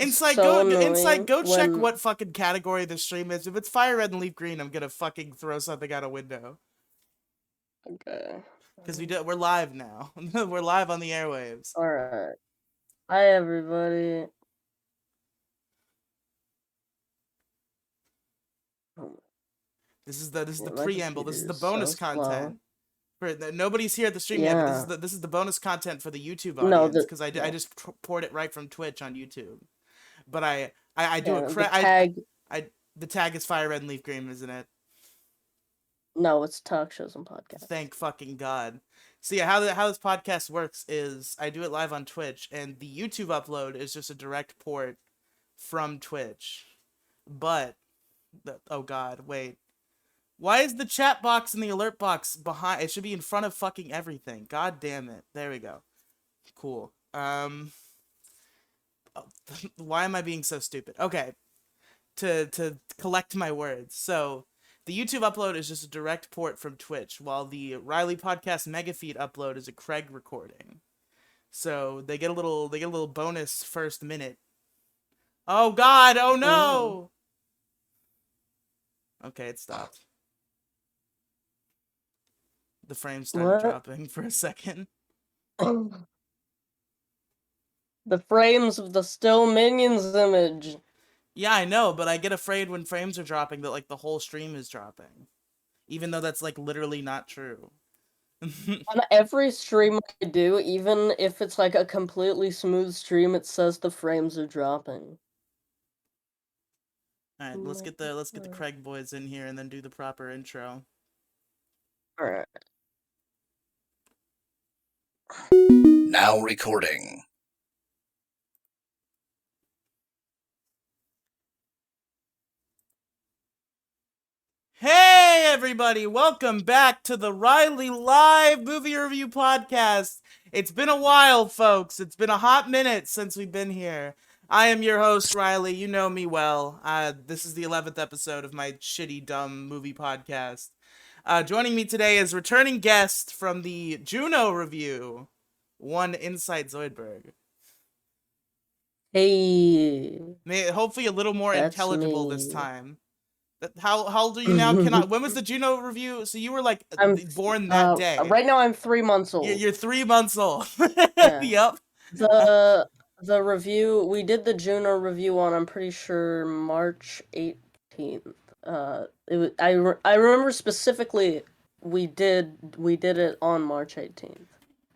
Inside, so Inside, annoying go check when what fucking category the stream is. If it's fire red and leaf green, I'm gonna fucking throw something out a window. okay. Because we're live now. We're live on the airwaves. All right. Hi everybody. This is the Yeah, my preamble. This is computer the is so bonus slow. content. Nobody's here at the stream yet, Yeah. but this is the bonus content for the YouTube No, audience because I yeah. just poured it right from Twitch on YouTube. But I do it. The tag. The tag is fire red and leaf green, isn't it? No, it's talk shows and podcasts. Thank fucking God. So yeah, how this podcast works is I do it live on Twitch, and the YouTube upload is just a direct port from Twitch. But oh God, wait. Why is the chat box and the alert box behind? It should be in front of fucking everything. God damn it. There we go. Cool. Why am I being so stupid? Okay. To collect my words. So the YouTube upload is just a direct port from Twitch, while the Riely podcast mega feed upload is a Craig recording. So they get a little bonus first minute. Oh God! Oh no! Okay, it stopped. The frame started dropping for a second. The frames of the still Minions image. Yeah, I know, but I get afraid when frames are dropping that like the whole stream is dropping. Even though that's like literally not true. On every stream I do, even if it's like a completely smooth stream, it says the frames are dropping. All right, let's get the Craig boys in here and then do the proper intro. All right. Now recording. Hey everybody, welcome back to the Riely Live Movie Review Podcast. It's been a while, folks. It's been a hot minute since we've been here. I am your host, Riely. You know me well. This is the 11th episode of my shitty, dumb movie podcast. Joining me today is returning guest from the Juno review, one InsightZoidberg. Hey. Hopefully a little more intelligible this time. How old are you now? When was the Juno review? So you were like born that day. Right now I'm 3 months old. You're 3 months old. Yeah. Yep. The review, we did the Juno review on, I'm pretty sure, March 18th. I remember specifically we did it on March 18th.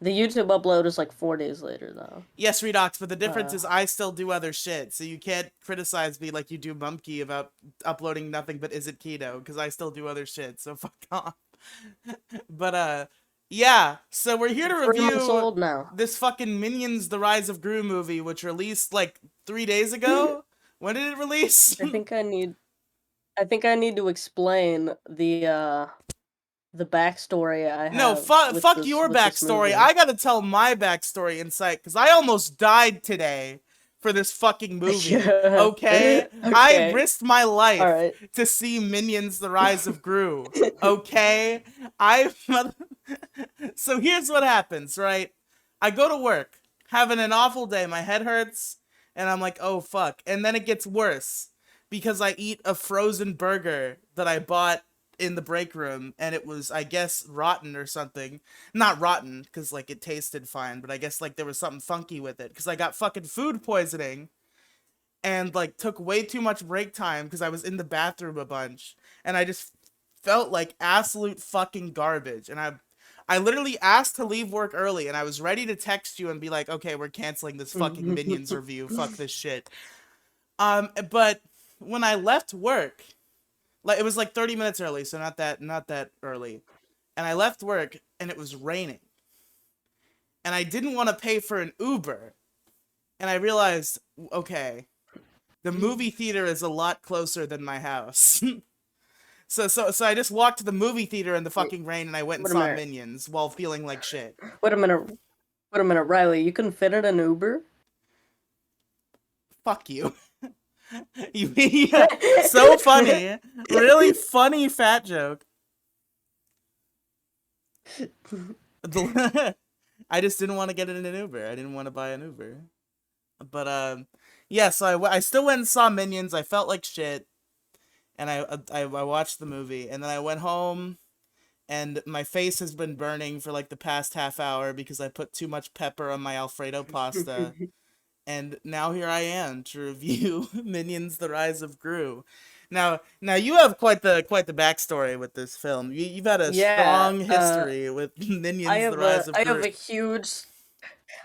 The YouTube upload is like 4 days later, though. Yes, Redox, but the difference is I still do other shit, so you can't criticize me like you do Mumkey about uploading nothing but Is It Keto, because I still do other shit, so fuck off. But, yeah, so we're here to review this fucking Minions The Rise of Gru movie, which released like 3 days ago. When did it release? I think I need to explain the backstory I have. No, fuck your backstory. I gotta tell my backstory Insight, because I almost died today for this fucking movie. Okay? I risked my life to see Minions The Rise of Gru. Okay? So here's what happens, right? I go to work, having an awful day. My head hurts, and I'm like, oh fuck. And then it gets worse, because I eat a frozen burger that I bought in the break room, and it was, I guess, rotten or something. Not rotten, because, like, it tasted fine, but I guess, like, there was something funky with it, because I got fucking food poisoning, and, like, took way too much break time, because I was in the bathroom a bunch, and I just felt like absolute fucking garbage, and I literally asked to leave work early, and I was ready to text you and be like, okay, we're canceling this fucking Minions review, fuck this shit. But when I left work, like, it was like 30 minutes early, so not that early. And I left work, and it was raining. And I didn't want to pay for an Uber. And I realized, okay, the movie theater is a lot closer than my house. So I just walked to the movie theater in the fucking rain, and I went and saw Minions while feeling like shit. Wait a minute, Riely, you can fit in an Uber? Fuck you. Yeah, so funny. Really funny fat joke. I just didn't want to get in an Uber. I didn't want to buy an Uber. But yeah. So I still went and saw Minions. I felt like shit, and I watched the movie, and then I went home, and my face has been burning for like the past half hour because I put too much pepper on my Alfredo pasta. And now here I am to review Minions: The Rise of Gru. Now you have quite the backstory with this film. You've had a Yeah, strong history with Minions: The Rise of I Gru. have a huge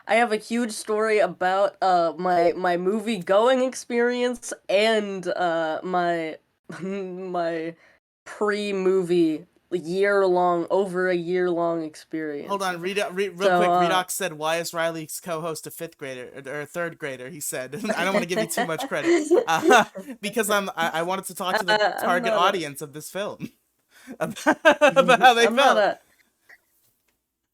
I have a huge story about my movie going experience and my my pre-movie over a year long Hold experience. on, real So quick. Redox said, "Why is Riley's co-host a fifth grader or a third grader?" He said, "I don't want to give you too much credit, because I wanted to talk to the I'm target not a audience of this film about how they I'm not felt." a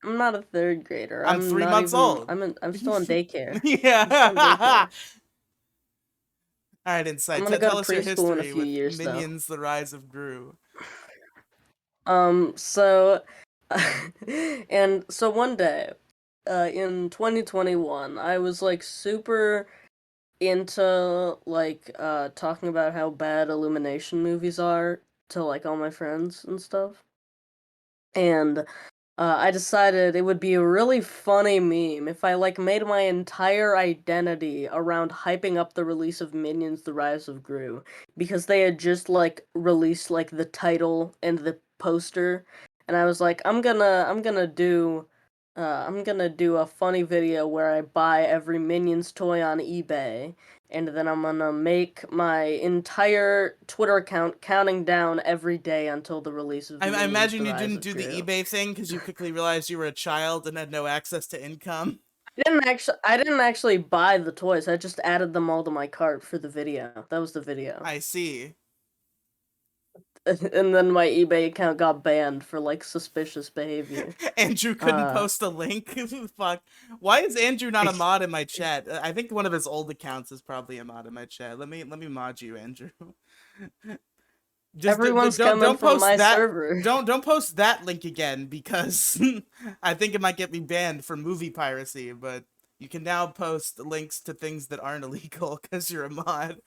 I'm not a third grader. I'm I'm three not months even old. I'm still in daycare. I'm still in Yeah. daycare. All right, I'm Insight. gonna go to Tell us your preschool in a history few with years though. Minions: The Rise of Gru. So, and so one day, in 2021, I was like super into like talking about how bad Illumination movies are to like all my friends and stuff. And I decided it would be a really funny meme if I like made my entire identity around hyping up the release of Minions: The Rise of Gru because they had just like released like the title and the poster, and I was like, I'm gonna do a funny video where I buy every Minions toy on eBay, and then I'm gonna make my entire Twitter account counting down every day until the release of I Minions: imagine The you Rise didn't of do the Gru. eBay thing because you quickly realized you were a child and had no access to income. I didn't actually buy the toys. I just added them all to my cart for the video. That was the video. I see. And then my eBay account got banned for like suspicious behavior. Andrew couldn't Uh post a link. Fuck. Why is Andrew not a mod in my chat? I think one of his old accounts is probably a mod in my chat. Let me mod you, Andrew. Just Everyone's coming don't from post my that. server. Don't post that link again because I think it might get me banned for movie piracy. But you can now post links to things that aren't illegal because you're a mod.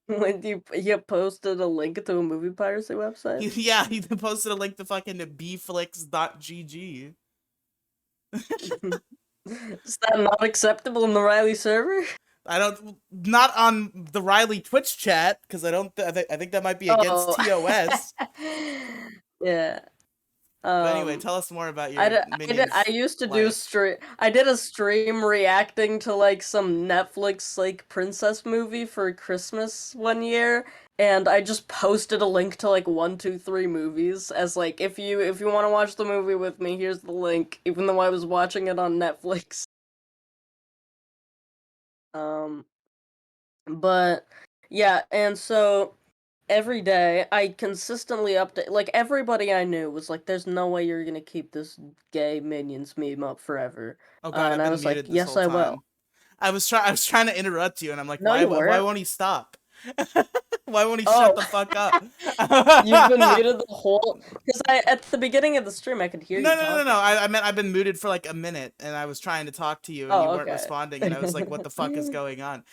When you posted a link to a movie piracy website? Yeah, he posted a link to fucking bflix.gg. Is that not acceptable in the Riely server? I don't, not on the Riely Twitch chat because I don't. I think that might be against Oh. TOS. Yeah. But anyway, Um tell us more about your I Minions used to do life. stream. I did a stream reacting to like some Netflix like princess movie for Christmas one year, and I just posted a link to like 1, 2, 3 movies as like if you want to watch the movie with me, here's the link. Even though I was watching it on Netflix. Um, but yeah, and so every day I consistently update, like everybody I knew was like, there's no way you're gonna keep this gay Minions meme up forever. Oh god, I've And I been was like, muted this yes whole I will. time. I was trying to interrupt you, and I'm like, No, you why weren't. won't he stop? Why won't he shut Oh, the fuck up? you've been muted the whole, because I at the beginning of the stream I could hear you No. talking. I meant I've been muted for like a minute, and I was trying to talk to you, and you Oh, weren't okay. responding, and I was like, "What the fuck is going on?"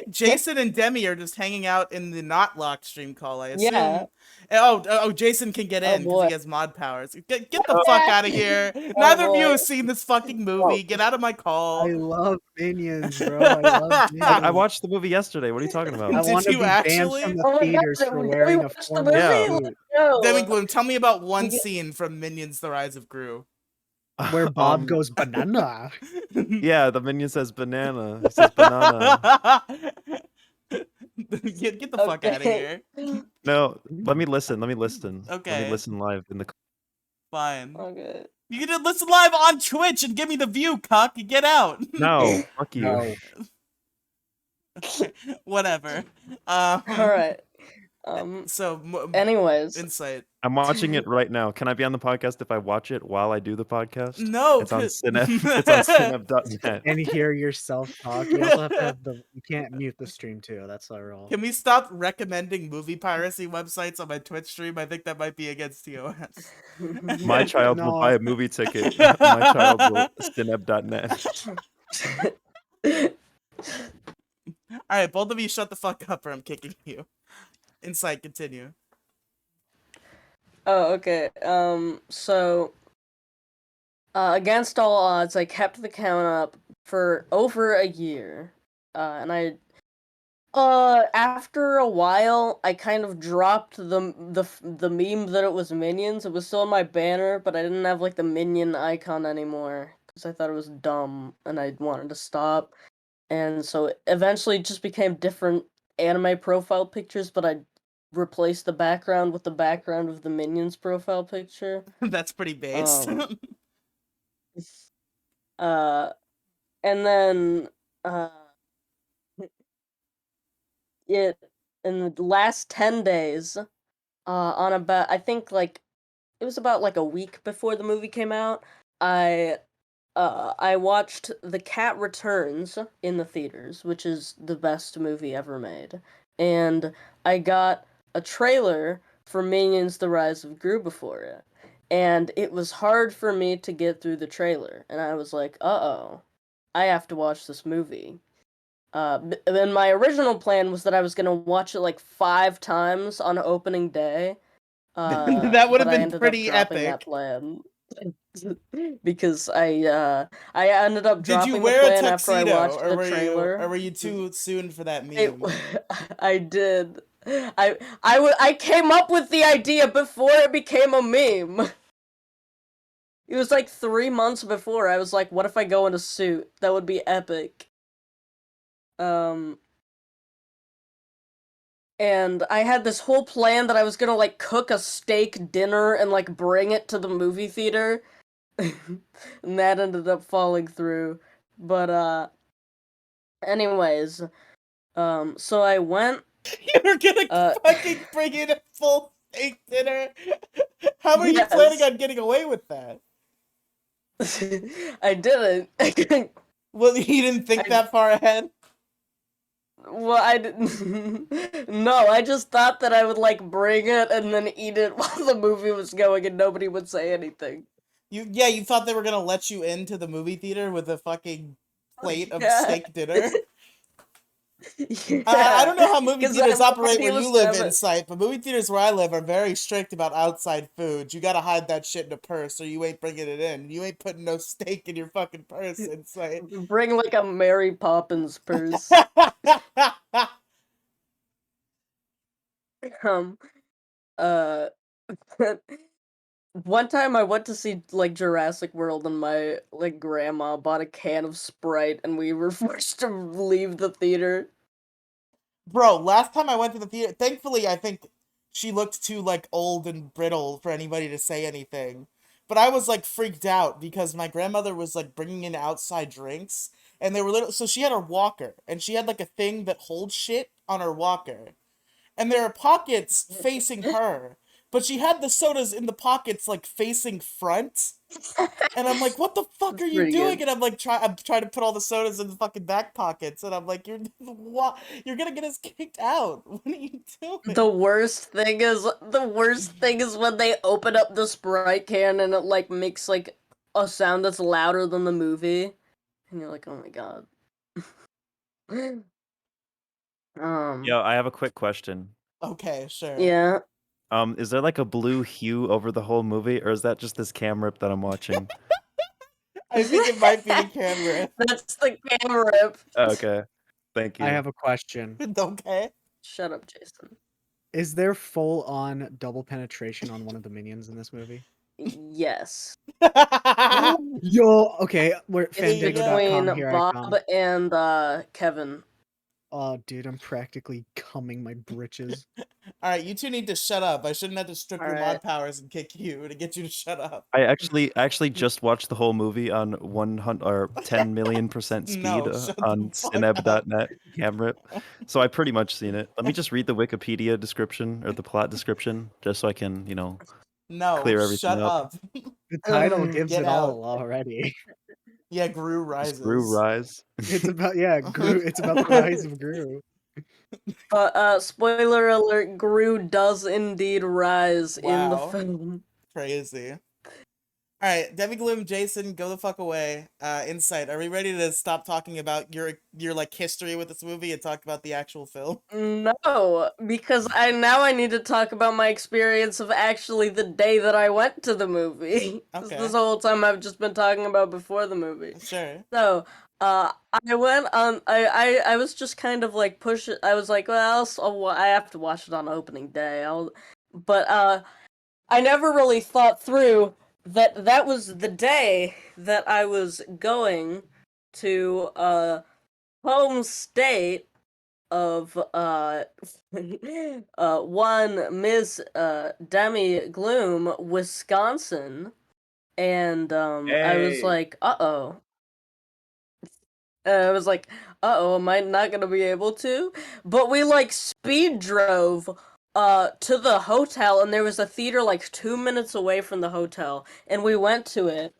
Jason and Demi are just hanging out in the not locked stream call. I Yeah. assume. Jason can get Oh in because boy. he has mod powers. Get the fuck Yeah. out of here! Oh Neither of you boy. have seen this fucking Oh, movie. Get out of my I call. love Minions, bro. I love I Minions. watched the movie yesterday. What are you talking about? I Did want to you be banned actually? from the Oh my god, theaters for can we wearing a watch the formal Yeah. movie? suit Demi No. Gloom, tell me about one You get- scene from Minions: The Rise of Gru. where Bob goes banana. Yeah, the minion says banana. He says banana. Get the fuck out of Okay. here. No, let me listen. Let me listen. Let Okay. me listen live in the. Fine. Okay. You can just listen live on Twitch and give me the view, cuck. Get out. No, fuck you. No. Whatever. All right. So, Anyways, Insight. I'm watching it right now. Can I be on the podcast if I watch it while I do the podcast? No, It's on 'cause- Cinep. It's on Cinep.net. And hear yourself talk. You also have to have you can't mute the stream too. That's our rule. Can we stop recommending movie piracy websites on my Twitch stream? I think that might be against TOS. My child will No. buy a movie ticket. My child will Cinep.net. All right, both of you shut the fuck up or I'm kicking you. Insight, continue. Oh, okay. So, against all odds, I kept the count up for over a year. And after a while, I kind of dropped the meme that it was Minions. It was still in my banner, but I didn't have, like, the Minion icon anymore. Because I thought it was dumb, and I wanted to stop. And so, it eventually just became different anime profile pictures, but I replaced the background with the background of the Minions profile picture. That's pretty based. And then, it in the last 10 days, on about, I think, like, it was about, like, a week before the movie came out, I watched The Cat Returns in the theaters, which is the best movie ever made. And I got a trailer for Minions: The Rise of Gru before it. And it was hard for me to get through the trailer. And I was like, uh-oh, I have to watch this movie. And my original plan was that I was gonna watch it like 5 times on opening day. That would have but I been ended pretty up dropping epic. that plan. Because I ended up Did you dropping the wear a plan after I tuxedo, watched or the were trailer. you, or were you too soon for that It, meme? I did. I came up with the idea before it became a meme. It was like 3 months before. I was like, what if I go in a suit? That would be epic. And I had this whole plan that I was gonna, like, cook a steak dinner and, like, bring it to the movie theater. And that ended up falling through. But, anyways, so I went, You were gonna fucking bring in a full steak dinner? How are you planning Yes. on getting away with that? I didn't. Well, you didn't think that far ahead? Well, I didn't. No, I just thought that I would, like, bring it and then eat it while the movie was going and nobody would say anything. You thought they were gonna let you into the movie theater with a fucking plate of Yeah. steak dinner? Yeah. I don't know how movie 'Cause theaters operate everybody where was you live, having- Insight, but movie theaters where I live are very strict about outside food. You gotta hide that shit in a purse or you ain't bringing it in. You ain't putting no steak in your fucking purse, Insight. Bring, like, a Mary Poppins purse. Um, uh, one time I went to see, like, Jurassic World and my, like, grandma bought a can of Sprite and we were forced to leave the theater. Bro, last time I went to the theater, thankfully I think she looked too, like, old and brittle for anybody to say anything. But I was, like, freaked out because my grandmother was, like, bringing in outside drinks and they were little, so she had her walker and she had, like, a thing that holds shit on her walker. And there are pockets facing her, but she had the sodas in the pockets, like, facing front. And I'm like, what the fuck are you Pretty doing? good. And I'm trying to put all the sodas in the fucking back pockets. And I'm like, you're gonna get us kicked out. What are you doing? The worst thing is when they open up the Sprite can and it, like, makes, like, a sound that's louder than the movie. And you're like, oh my god. Yo, I have a quick question. Okay, sure. Yeah. Is there like a blue hue over the whole movie, or is that just this cam rip that I'm watching? I think it might be the camera. That's the camera rip. Okay, thank you. I have a question. Okay. Shut up, Jason. Is there full-on double penetration on one of the minions in this movie? Yes. Yo, okay, we're It's between fandango.com, here I Bob come. and Kevin. Oh, dude, I'm practically cumming my britches. All right, you two need to shut up. I shouldn't have to strip your Alright. mod powers and kick you to get you to shut up. I actually just watched the whole movie on 100 or 10 million% speed No, shut the on fuck cineb.net camera. So I pretty much seen it. Let me just read the Wikipedia description or the plot description just so I can, No, clear everything shut up. up. The title gives Get it out. all already. Yeah, Gru Just Gru rises. rise. It's about Gru. It's about the rise of Gru. Spoiler alert, Gru does indeed rise in the Wow. film. Crazy. All right, Debbie Gloom, Jason, go the fuck away. Insight, are we ready to stop talking about your like history with this movie and talk about the actual film? No, because I need to talk about my experience of actually the day that I went to the movie. 'Cause Okay. this whole time I've just been talking about before the movie. Sure. So, I went on. I was just kind of like pushing. I was like, well, I have to watch it on opening day. But I never really thought through that that was the day that I was going to home state of one Miss Demi Gloom, Wisconsin, and I was Hey. like, uh-oh. I was like, uh-oh, am I not gonna be able to? But we like speed drove to the hotel, and there was a theater like 2 minutes away from the hotel, and we went to it.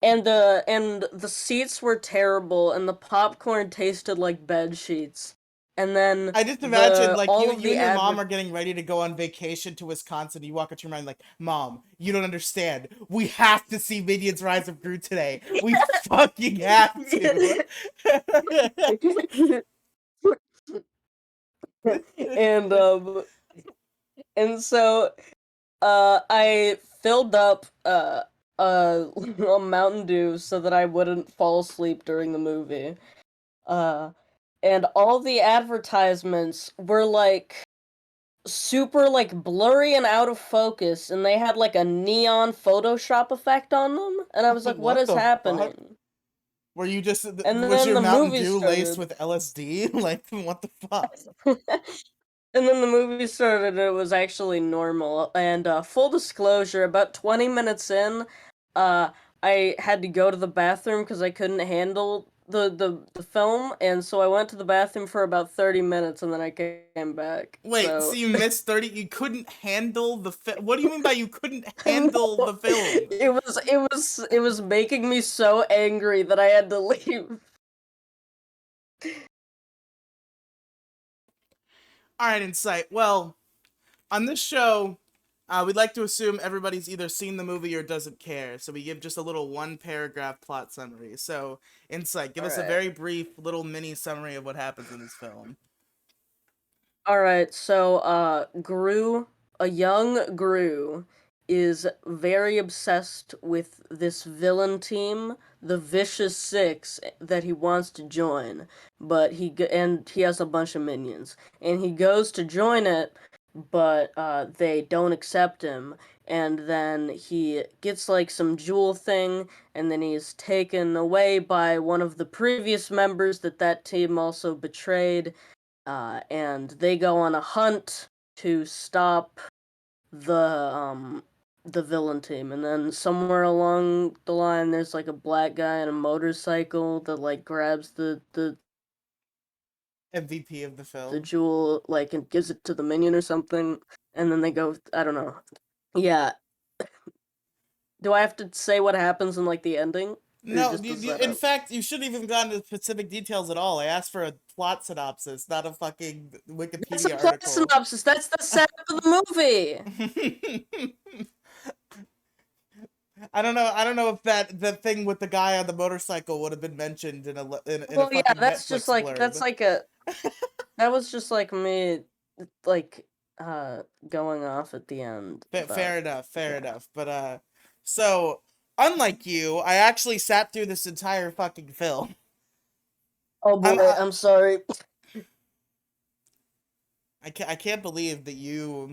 And the seats were terrible, and the popcorn tasted like bed sheets. And then I just imagine like all you of you the and your mom are getting ready to go on vacation to Wisconsin. You walk up to your mom like, Mom, you don't understand. We have to see Minions Rise of Gru today. We fucking have to. and and so I filled up a Mountain Dew so that I wouldn't fall asleep during the movie. Uh and all the advertisements were like super like blurry and out of focus, and they had like a neon Photoshop effect on them, and I was like, what What is the fuck? happening? Were you just And was then your the Mountain movie Dew laced started. with LSD? Like what the fuck? And then the movie started, and it was actually normal. And full disclosure, about 20 minutes in, uh, I had to go to the bathroom because I couldn't handle the film, and so I went to the bathroom for about 30 minutes, and then I came back. Wait, so So you missed 30? You couldn't handle the film? What do you mean by you couldn't handle no, the film? it was making me so angry that I had to leave. All right, Insight. Well, on this show, we'd like to assume everybody's either seen the movie or doesn't care, so we give just a little one-paragraph plot summary. So, Insight, give us a Alright. very brief little mini summary of what happens in this film. Alright, so a young Gru, is very obsessed with this villain team, the Vicious Six, that he wants to join. But and he has a bunch of minions, and he goes to join it, but they don't accept him. And then he gets like some jewel thing, and then he's taken away by one of the previous members that team also betrayed, and they go on a hunt to stop the villain team. And then somewhere along the line, there's like a black guy on a motorcycle that like grabs the MVP of the film. jewel, like, and gives it to the minion or something. And then they go, I don't know. Yeah. Do I have to say what happens in like the ending? Or No, just the in setup? fact, you shouldn't even gone into specific details at all. I asked for a plot synopsis, not a fucking That's a Wikipedia plot article. synopsis. That's the setup of the movie. I don't know if the thing with the guy on the motorcycle would have been mentioned in a Well, yeah, fucking that's Netflix just like blurb. that was just like me, like going off at the end. Fair But enough, fair yeah. enough. But so unlike you, I actually sat through this entire fucking film. Oh boy, I'm sorry. I can't believe that you,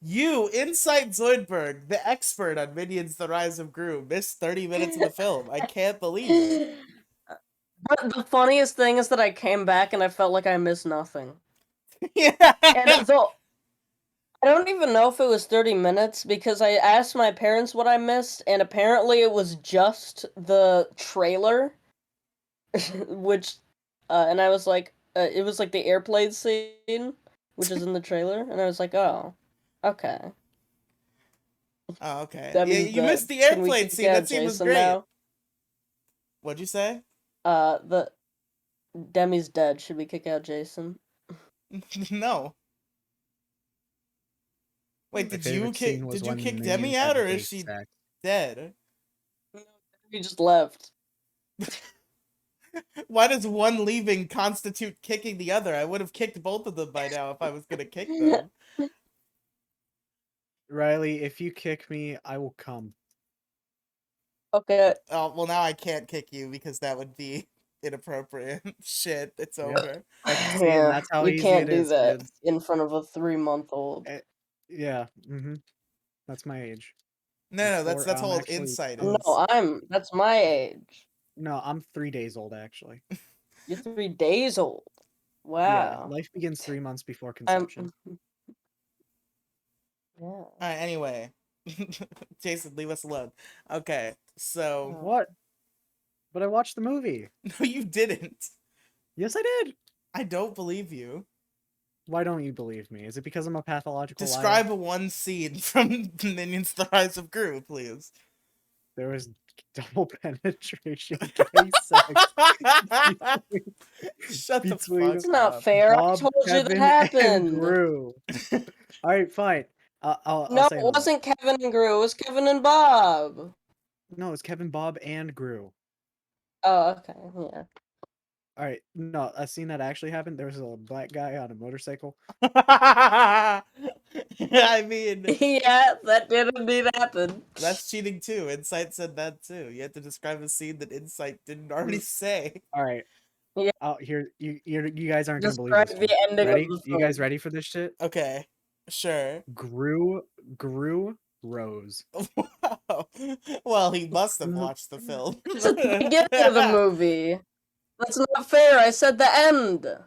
InsightZoidberg, the expert on Minions: The Rise of Gru, missed 30 minutes of the film. I can't believe it. But the funniest thing is that I came back and I felt like I missed nothing. Yeah. And though I don't even know if it was 30 minutes because I asked my parents what I missed, and apparently it was just the trailer, which, and I was like, it was like the airplane scene, which is in the trailer, and I was like, oh, okay. Oh, okay. That Yeah, means you that missed the can we airplane kick scene. That out scene was Jason great. now? What'd you say? The Demi's dead. Should we kick out Jason? No. Wait, My did you favorite scene was did you when kick Demi minions out, had or is base she sex. dead? He just left. Why does one leaving constitute kicking the other? I would have kicked both of them by now if I was gonna kick them. Riley, if you kick me, I will come. Okay. Oh, well, now I can't kick you because that would be inappropriate. Shit, it's over. See, and that's how you easy can't it do is, that kids. in front of a 3-month-old. Yeah, that's my age. No, that's I'm how old actually- Insight No, is. that's my age. No, I'm 3 days old, actually. You're 3 days old. Yeah, Wow. life begins 3 months before I'm. conception. Yeah. Alright, anyway. Jason, leave us alone. Okay, so... What? But I watched the movie. No, you didn't. Yes, I did. I don't believe you. Why don't you believe me? Is it because I'm a pathological liar? Describe one scene from Minions: The Rise of Gru, please. There was double penetration, gay sex. Shut the between fuck It's not up. fair. I Bob, told you that Kevin, and happened. Gru. All right, fine. I'll No, say it another. wasn't Kevin and Gru. It was Kevin and Bob. No, it's Kevin, Bob, and Gru. Oh, okay. Yeah. All right, no, a scene that actually happened. There was a black guy on a motorcycle. I mean, Yeah, that did indeed happen. that's cheating too. Insight said that too. You had to describe a scene that Insight didn't already say. All right. Yeah. Here, you guys aren't gonna believe Describe this. the one. ending Ready? of the You guys film. ready for this shit? Okay, sure. Gru Rose. Wow. Well, he must have watched the film. This is the beginning of the movie. That's not fair. I said the end. All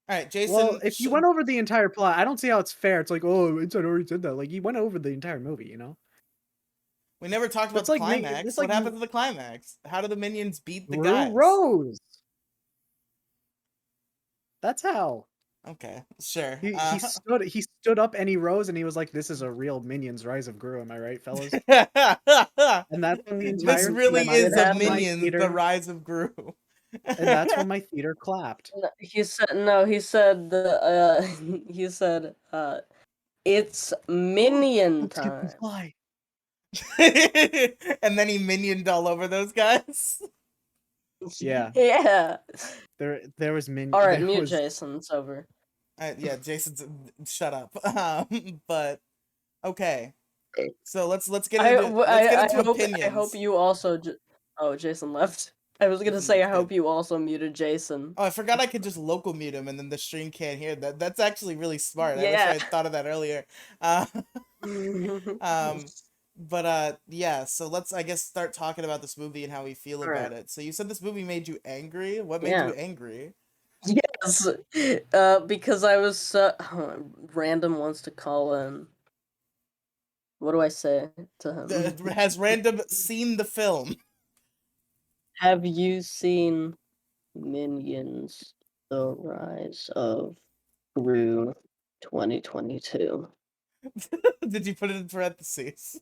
right, Jason. Well, if you went over the entire plot, I don't see how it's fair. It's like, oh, Inside already said that. Like, you went over the entire movie, you know? We never talked about That's the like climax. that's What like happened to the climax? How do the minions beat the Gru guys? Rose. That's how. Okay, sure. He stood up and he rose and he was like, "This is a real Minions Rise of Gru." Am I right, fellas? And that's when the entire This really my- is it a happened. Minions: The theater, Rise of Gru. and that's when my theater clapped. No, he said no. He said the. He said it's minion Let's get this time. fly. And then he minioned all over those guys. Yeah. Yeah. There was minion. All right, there mute was, Jason. It's over. Yeah, Jason's shut up. But okay, so let's get into opinions. I hope you also. Oh, Jason left. I was gonna Jason say I left, hope good. you also muted Jason. Oh, I forgot I could just local mute him and then the stream can't hear that. That's actually really smart. I wish I Yeah. had thought of that earlier. But yeah, so let's I guess start talking about this movie and how we feel Alright. about it. So you said this movie made you angry. What made Yeah. you angry? Yes, because I was Random wants to call in. What do I say to him? Has Random seen the film? Have you seen Minions: The Rise of Gru 2022? Did you put it in parentheses?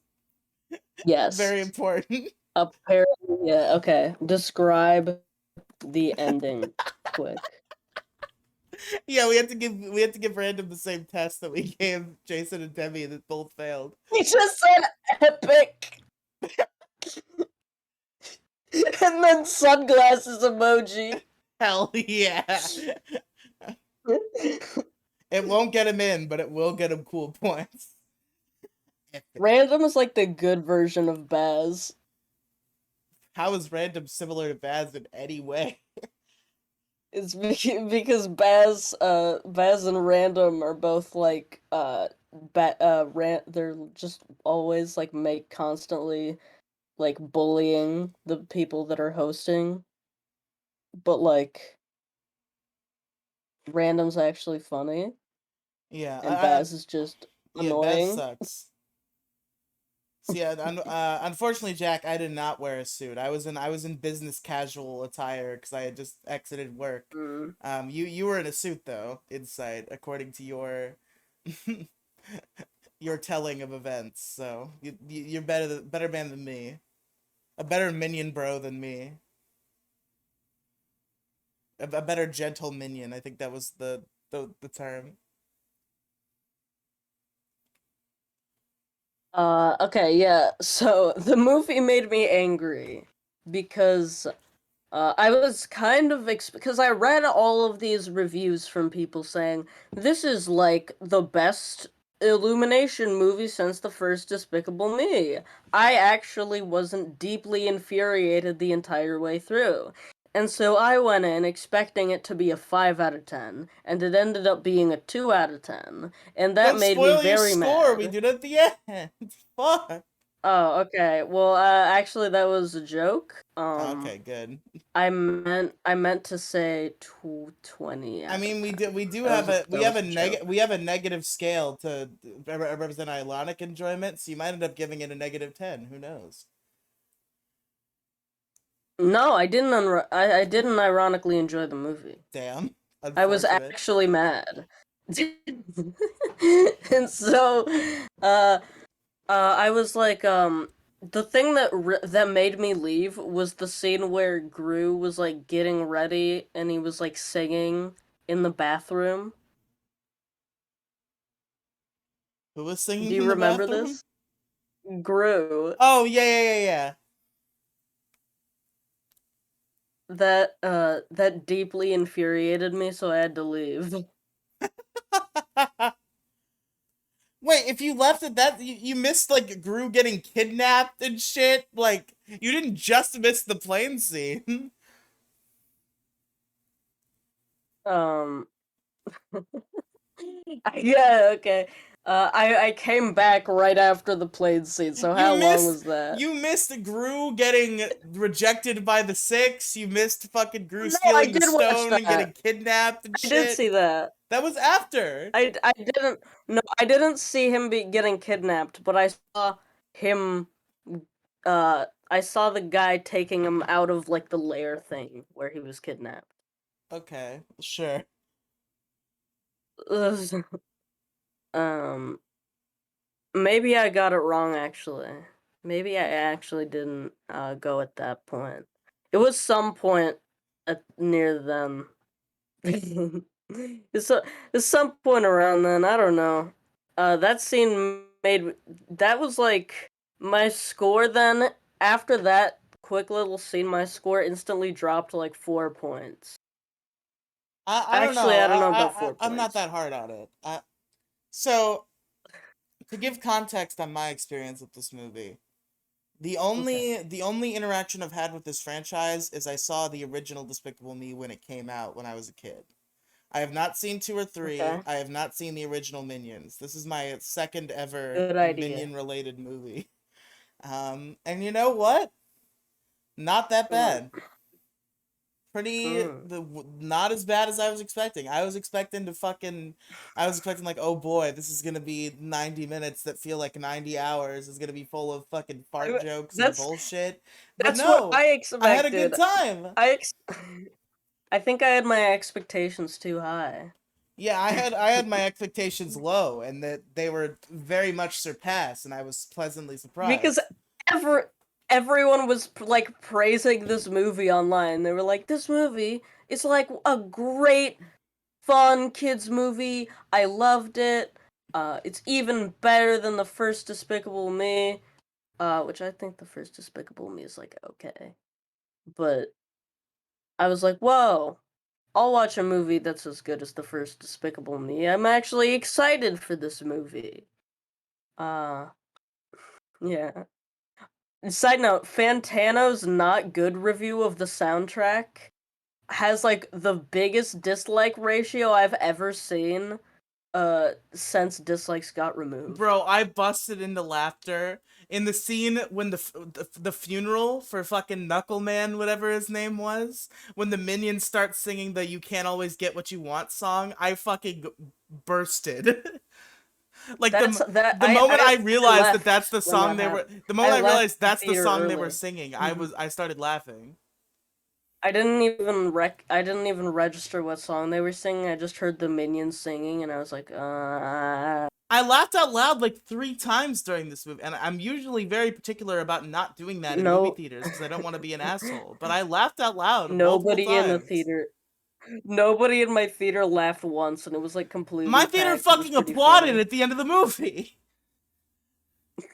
Yes. Very important. Apparently, yeah. Okay. Describe the ending, quick. Yeah, we had to give Random the same test that we gave Jason and Demi that both failed. He just said epic. And then sunglasses emoji. Hell yeah. It won't get him in, but it will get him cool points. Random is like the good version of Baz. How is Random similar to Baz in any way? It's because Baz and Random are both like they're just always like make constantly like bullying the people that are hosting, but like Random's actually funny Yeah, and Baz is just yeah, Baz annoying. sucks. So yeah, unfortunately, Jack, I did not wear a suit. I was in business casual attire because I had just exited work. Mm. You were in a suit though, Insight, according to your your telling of events. So you're better man than me, a better minion bro than me, a better gentle minion. I think that was the term. Okay, yeah. So the movie made me angry because I was kind of because I read all of these reviews from people saying this is like the best Illumination movie since the first Despicable Me. I actually wasn't deeply infuriated the entire way through. And so I went in expecting it to be a 5 out of 10, and it ended up being a 2 out of 10, and that Don't made me spoil your very score. We mad. do it at the end. Fuck. Oh, okay. Well, actually that was a joke. Okay, good. I meant to say 20 I out mean, of we 10. do That have was a that was a joke. we have a negative scale to represent ironic enjoyment, so you might end up giving it a -10. Who knows? No, I didn't I didn't ironically enjoy the movie. Damn, I was unfortunate. actually mad. And so I was like the thing that made me leave was the scene where Gru was like getting ready and he was like singing in the bathroom. Who was Do singing you in the remember bathroom? this? Gru. Oh yeah. That deeply infuriated me, so I had to leave. Wait, if you left at that, you missed like Gru getting kidnapped and shit. Like you didn't just miss the plane scene. Um, yeah, okay. I came back right after the plane scene, so You how long missed was that? you missed Gru getting rejected by the Six. You missed fucking Gru No, I stealing the did watch stone and getting that. kidnapped and I did shit. see that. That was after. I didn't no, I didn't see him getting kidnapped, but I saw him I saw the guy taking him out of like the lair thing where he was kidnapped. Okay, sure. um Maybe I got it wrong, actually. Maybe I actually didn't go at that point. It was some point near then. it's, it's some point around then. I don't know. That scene made that was like my score. Then after that quick little scene, my score instantly dropped like 4 points. I don't Actually, know. I don't know about 4 I'm not points. that hard on it. So to give context on my experience with this movie, Okay. the only interaction I've had with this franchise is I saw the original Despicable Me when it came out when I was a kid. I have not seen 2 or 3. Okay. I have not seen the original Minions. This is my second ever Good idea. Minion related movie. And you know what? Not that Mm. bad. Pretty Mm. not as bad as I was expecting. I was expecting like, oh boy, this is gonna be 90 minutes that feel like 90 hours. It's gonna be full of fucking fart jokes and That's bullshit. But That's what no, I I had a good expected. time. I ex- I think I had my expectations too high. Yeah, I had my expectations low, and that they were very much surpassed, and I was pleasantly Because surprised. ever everyone was like praising this movie online. They were like, "This movie is like a great fun kids movie. I loved it. It's even better than the first Despicable Me." Which I think the first Despicable Me is like okay. But I was like, "Whoa. I'll watch a movie that's as good as the first Despicable Me. I'm actually excited for this movie." Uh, yeah. Side note, Fantano's not good review of the soundtrack has like the biggest dislike ratio I've ever seen. since dislikes got removed. Bro, I busted into laughter in the scene when the funeral for fucking Knuckleman, whatever his name was, when the minions start singing the "You Can't Always Get What You Want" song. I fucking bursted. Like the moment I realized that that's the song they were, the moment I realized that's the song they were singing, I started laughing. I didn't even register what song they were singing. I just heard the minions singing, and I was like, I laughed out loud like 3 times during this movie, and I'm usually very particular about not doing that in movie theaters because I don't want to be an asshole. But I laughed out loud Nobody multiple in the times. theater. Nobody in my theater laughed once, and it was like completely. My theater fucking applauded at the end of the movie.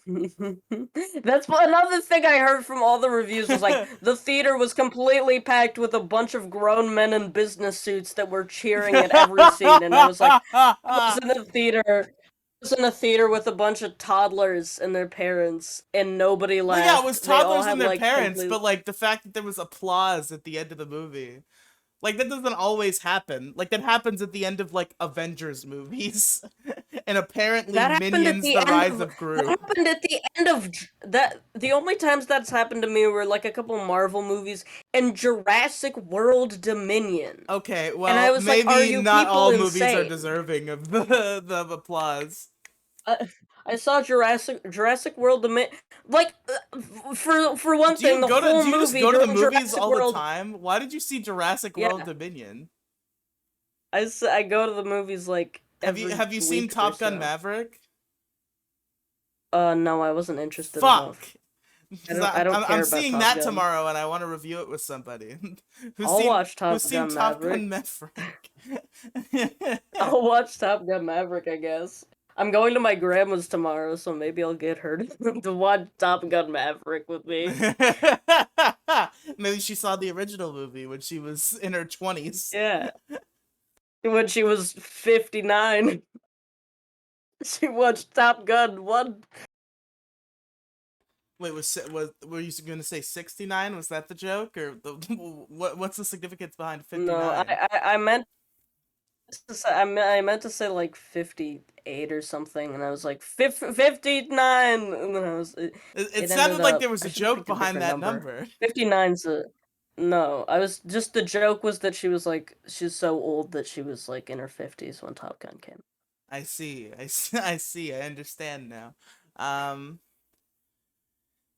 That's another thing I heard from all the reviews was like the theater was completely packed with a bunch of grown men in business suits that were cheering at every scene, and I was like, I was in a theater with a bunch of toddlers and their parents, and nobody laughed. Well, yeah, it was toddlers and their like, parents, but like the fact that there was applause at the end of the movie. Like, that doesn't always happen. Like, that happens at the end of, like, Avengers movies. And apparently Minions, The Rise of Gru. That happened at the end of... The only times that's happened to me were, like, a couple Marvel movies and Jurassic World Dominion. Okay, well, and I was maybe like, are you not all insane? movies are deserving of the applause. I saw Jurassic World Dominion. Like, for one thing, the whole movie. Do you just go to the movies all the time? Why did you see Jurassic World Dominion? I go to the movies like. Have you seen Top Gun Maverick? No, I wasn't interested. Fuck. I don't care I'm about seeing Top that Gun. tomorrow, and I want to review it with somebody. I'll watch Top Gun Maverick. I'll watch Top Gun Maverick, I guess. I'm going to my grandma's tomorrow, so maybe I'll get her to watch Top Gun Maverick with me. Maybe she saw the original movie when she was in her 20s. Yeah. When she was 59. She watched Top Gun 1. Wait, were you going to say 69? Was that the joke? Or what's the significance behind 59? No, I meant to say like 58 or something, and I was like 59, and then I was. It sounded like there was a joke behind that number. 59's no. I was just the joke was that she's so old that she was like in her 50s when Top Gun came. I see. I understand now.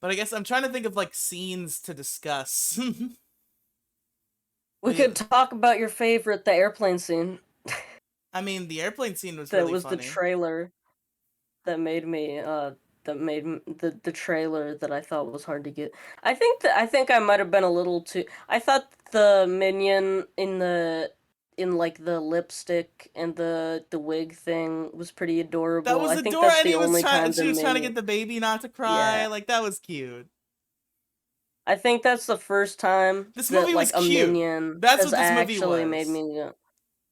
But I guess I'm trying to think of like scenes to discuss. We could talk about your favorite, the airplane scene. I mean, the airplane scene was really funny. That was the trailer that made me the trailer that I thought was hard to get. I think I might have been a little too. I thought the minion in like the lipstick and the wig thing was pretty adorable. That was adorable. I think that's she was trying to get the baby not to cry. Yeah. Like, that was cute. I think that's the first time this movie was a cute. minion That's what this movie actually was. made me.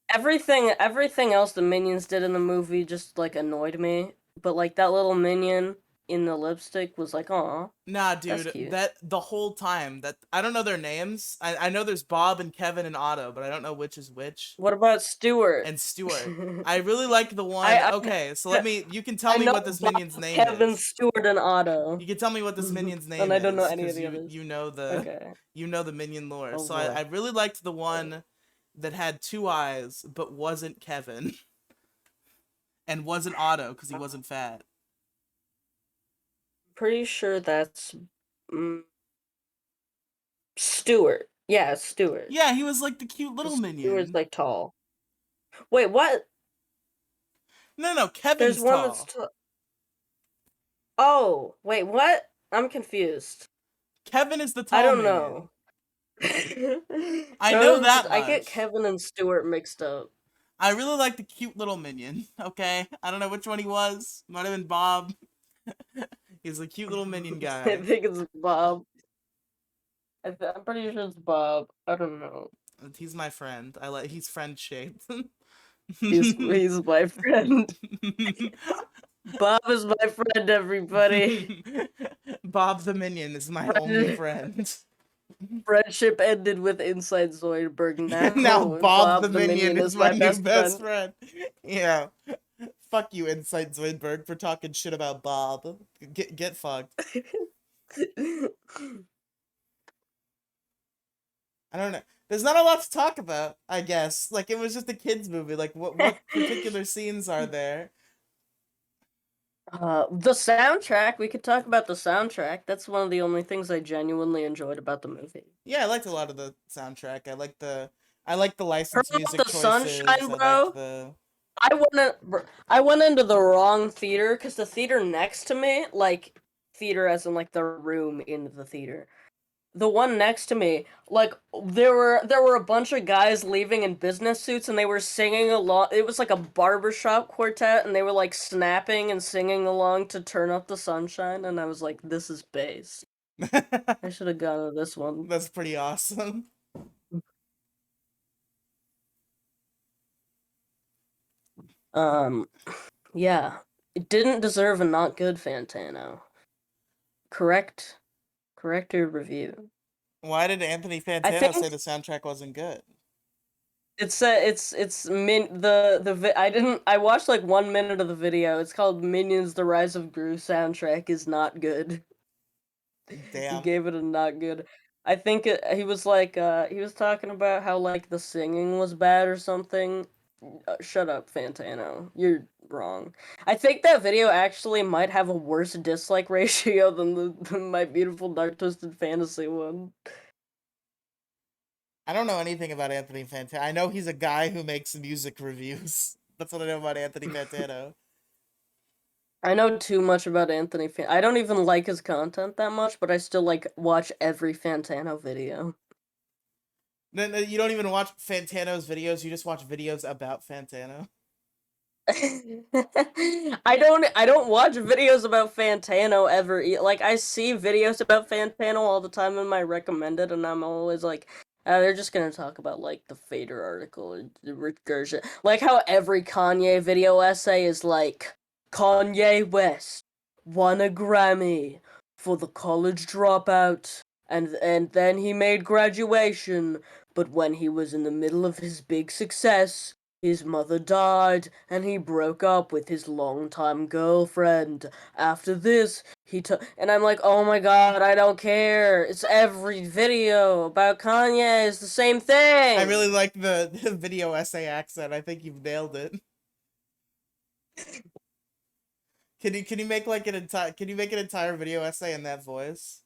Everything else the minions did in the movie just like annoyed me. But like that little minion in the lipstick was like, aw. Nah, dude, that the whole time that I don't know their names. I know there's Bob and Kevin and Otto, but I don't know which is which. What about Stuart? And Stuart. I really like the one. Okay, so you can tell me what this minion's name is. Kevin, Stuart, and Otto. You can tell me what this minion's name is. And I don't know any of the others. You know the minion lore. Oh, so I really liked the one that had 2 eyes but wasn't Kevin. And wasn't Otto because he wasn't fat. Pretty sure that's Stuart. Yeah, Stuart. Yeah, he was like the cute little minion. He was like tall. Wait, what? No, Kevin's There's one tall. Oh, wait, what? I'm confused. Kevin is the tall I don't minion. know. I know that much. I get Kevin and Stuart mixed up. I really like the cute little minion, okay? I don't know which one he was. Might have been Bob. He's a cute little minion guy. I think it's Bob. I'm pretty sure it's Bob. I don't know. He's my friend. He's friend-shaped. he's my friend. Bob is my friend, everybody. Bob the minion is my only friend. Friendship ended with InsightZoidberg. Now Bob the minion is my new best friend. Yeah. fuck you, InsightZoidberg, for talking shit about Bob. Get fucked. I don't know. There's not a lot to talk about, I guess. Like, it was just a kids movie. Like, what particular scenes are there? The soundtrack. We could talk about the soundtrack. That's one of the only things I genuinely enjoyed about the movie. Yeah, I liked a lot of the soundtrack. I like the licensed Heard about music the choices. Sunshine, I bro? liked the I went into the wrong theater because the theater next to me, like theater as in like the room in the theater. The one next to me, like there were a bunch of guys leaving in business suits and they were singing along. It was like a barbershop quartet and they were like snapping and singing along to Turn Up the Sunshine, and I was like, this is bass. I should have gone to this one. That's pretty awesome. Yeah. It didn't deserve a not good Fantano. Correct your review. Why did Anthony Fantano say the soundtrack wasn't good? I watched like 1 minute of the video. It's called Minions: The Rise of Gru soundtrack is not good. Damn. He gave it a not good. I think he was like he was talking about how like the singing was bad or something. Shut up, Fantano. You're wrong. I think that video actually might have a worse dislike ratio than My Beautiful Dark Twisted Fantasy one. I don't know anything about Anthony Fantano. I know he's a guy who makes music reviews. That's what I know about Anthony Fantano. I know too much about Anthony I don't even like his content that much, but I still like watch every Fantano video. No, you don't even watch Fantano's videos, you just watch videos about Fantano. I don't watch videos about Fantano ever. Like, I see videos about Fantano all the time in my recommended, and I'm always like, they're just gonna talk about like the Fader article or the recursion. Like how every Kanye video essay is like, Kanye West won a Grammy for The College Dropout, and then he made Graduation, but when he was in the middle of his big success, his mother died, and he broke up with his longtime girlfriend. After this, and I'm like, oh my god, I don't care. It's every video about Kanye. It's the same thing. I really like the video essay accent. I think you've nailed it. Can you make like an entire video essay in that voice?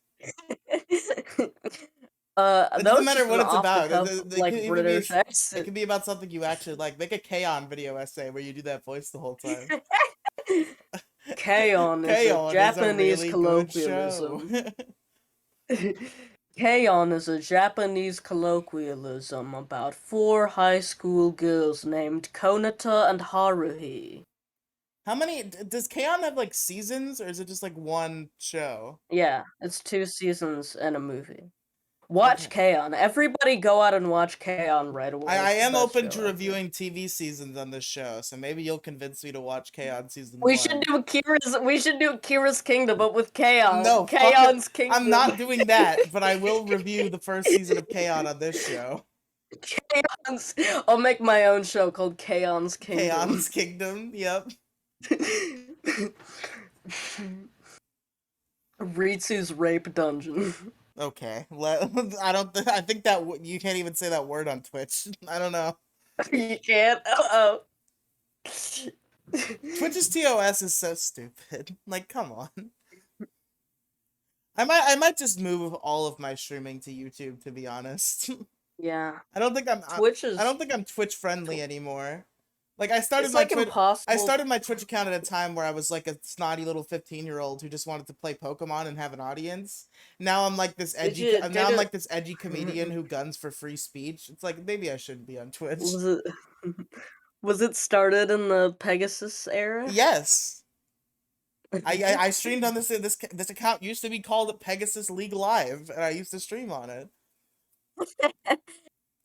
It doesn't matter what it's about. British accent. It can be about something you actually like. Make a K-On video essay where you do that voice the whole time. K-On is a Japanese colloquialism. K-On is a Japanese colloquialism about 4 high school girls named Konata and Haruhi. How many does K-On have, like seasons, or is it just like one show? Yeah, it's 2 seasons and a movie. Watch K-On! Everybody go out and watch K-On! Right away. I am open to reviewing TV seasons on this show, so maybe you'll convince me to watch K-On! Season 1. We should do Kira's Kingdom, but with K-On! No, K-On's Kingdom. I'm not doing that, but I will review the first season of K-On! This show. I'll make my own show called K-On's Kingdom. K-On's Kingdom, yep. Ritsu's Rape Dungeon. Okay, I think that you can't even say that word on Twitch. I don't know. You can't? Uh-oh. Twitch's TOS is so stupid. Like, come on. I might just move all of my streaming to YouTube, to be honest. Yeah. I don't think I'm Twitch friendly anymore. Like, I started my Twitch account at a time where I was like a snotty little 15-year-old who just wanted to play Pokemon and have an audience. Now I'm like this edgy comedian who guns for free speech. It's like, maybe I shouldn't be on Twitch. Was it started in the Pegasus era? Yes. I streamed on this account used to be called Pegasus League Live, and I used to stream on it.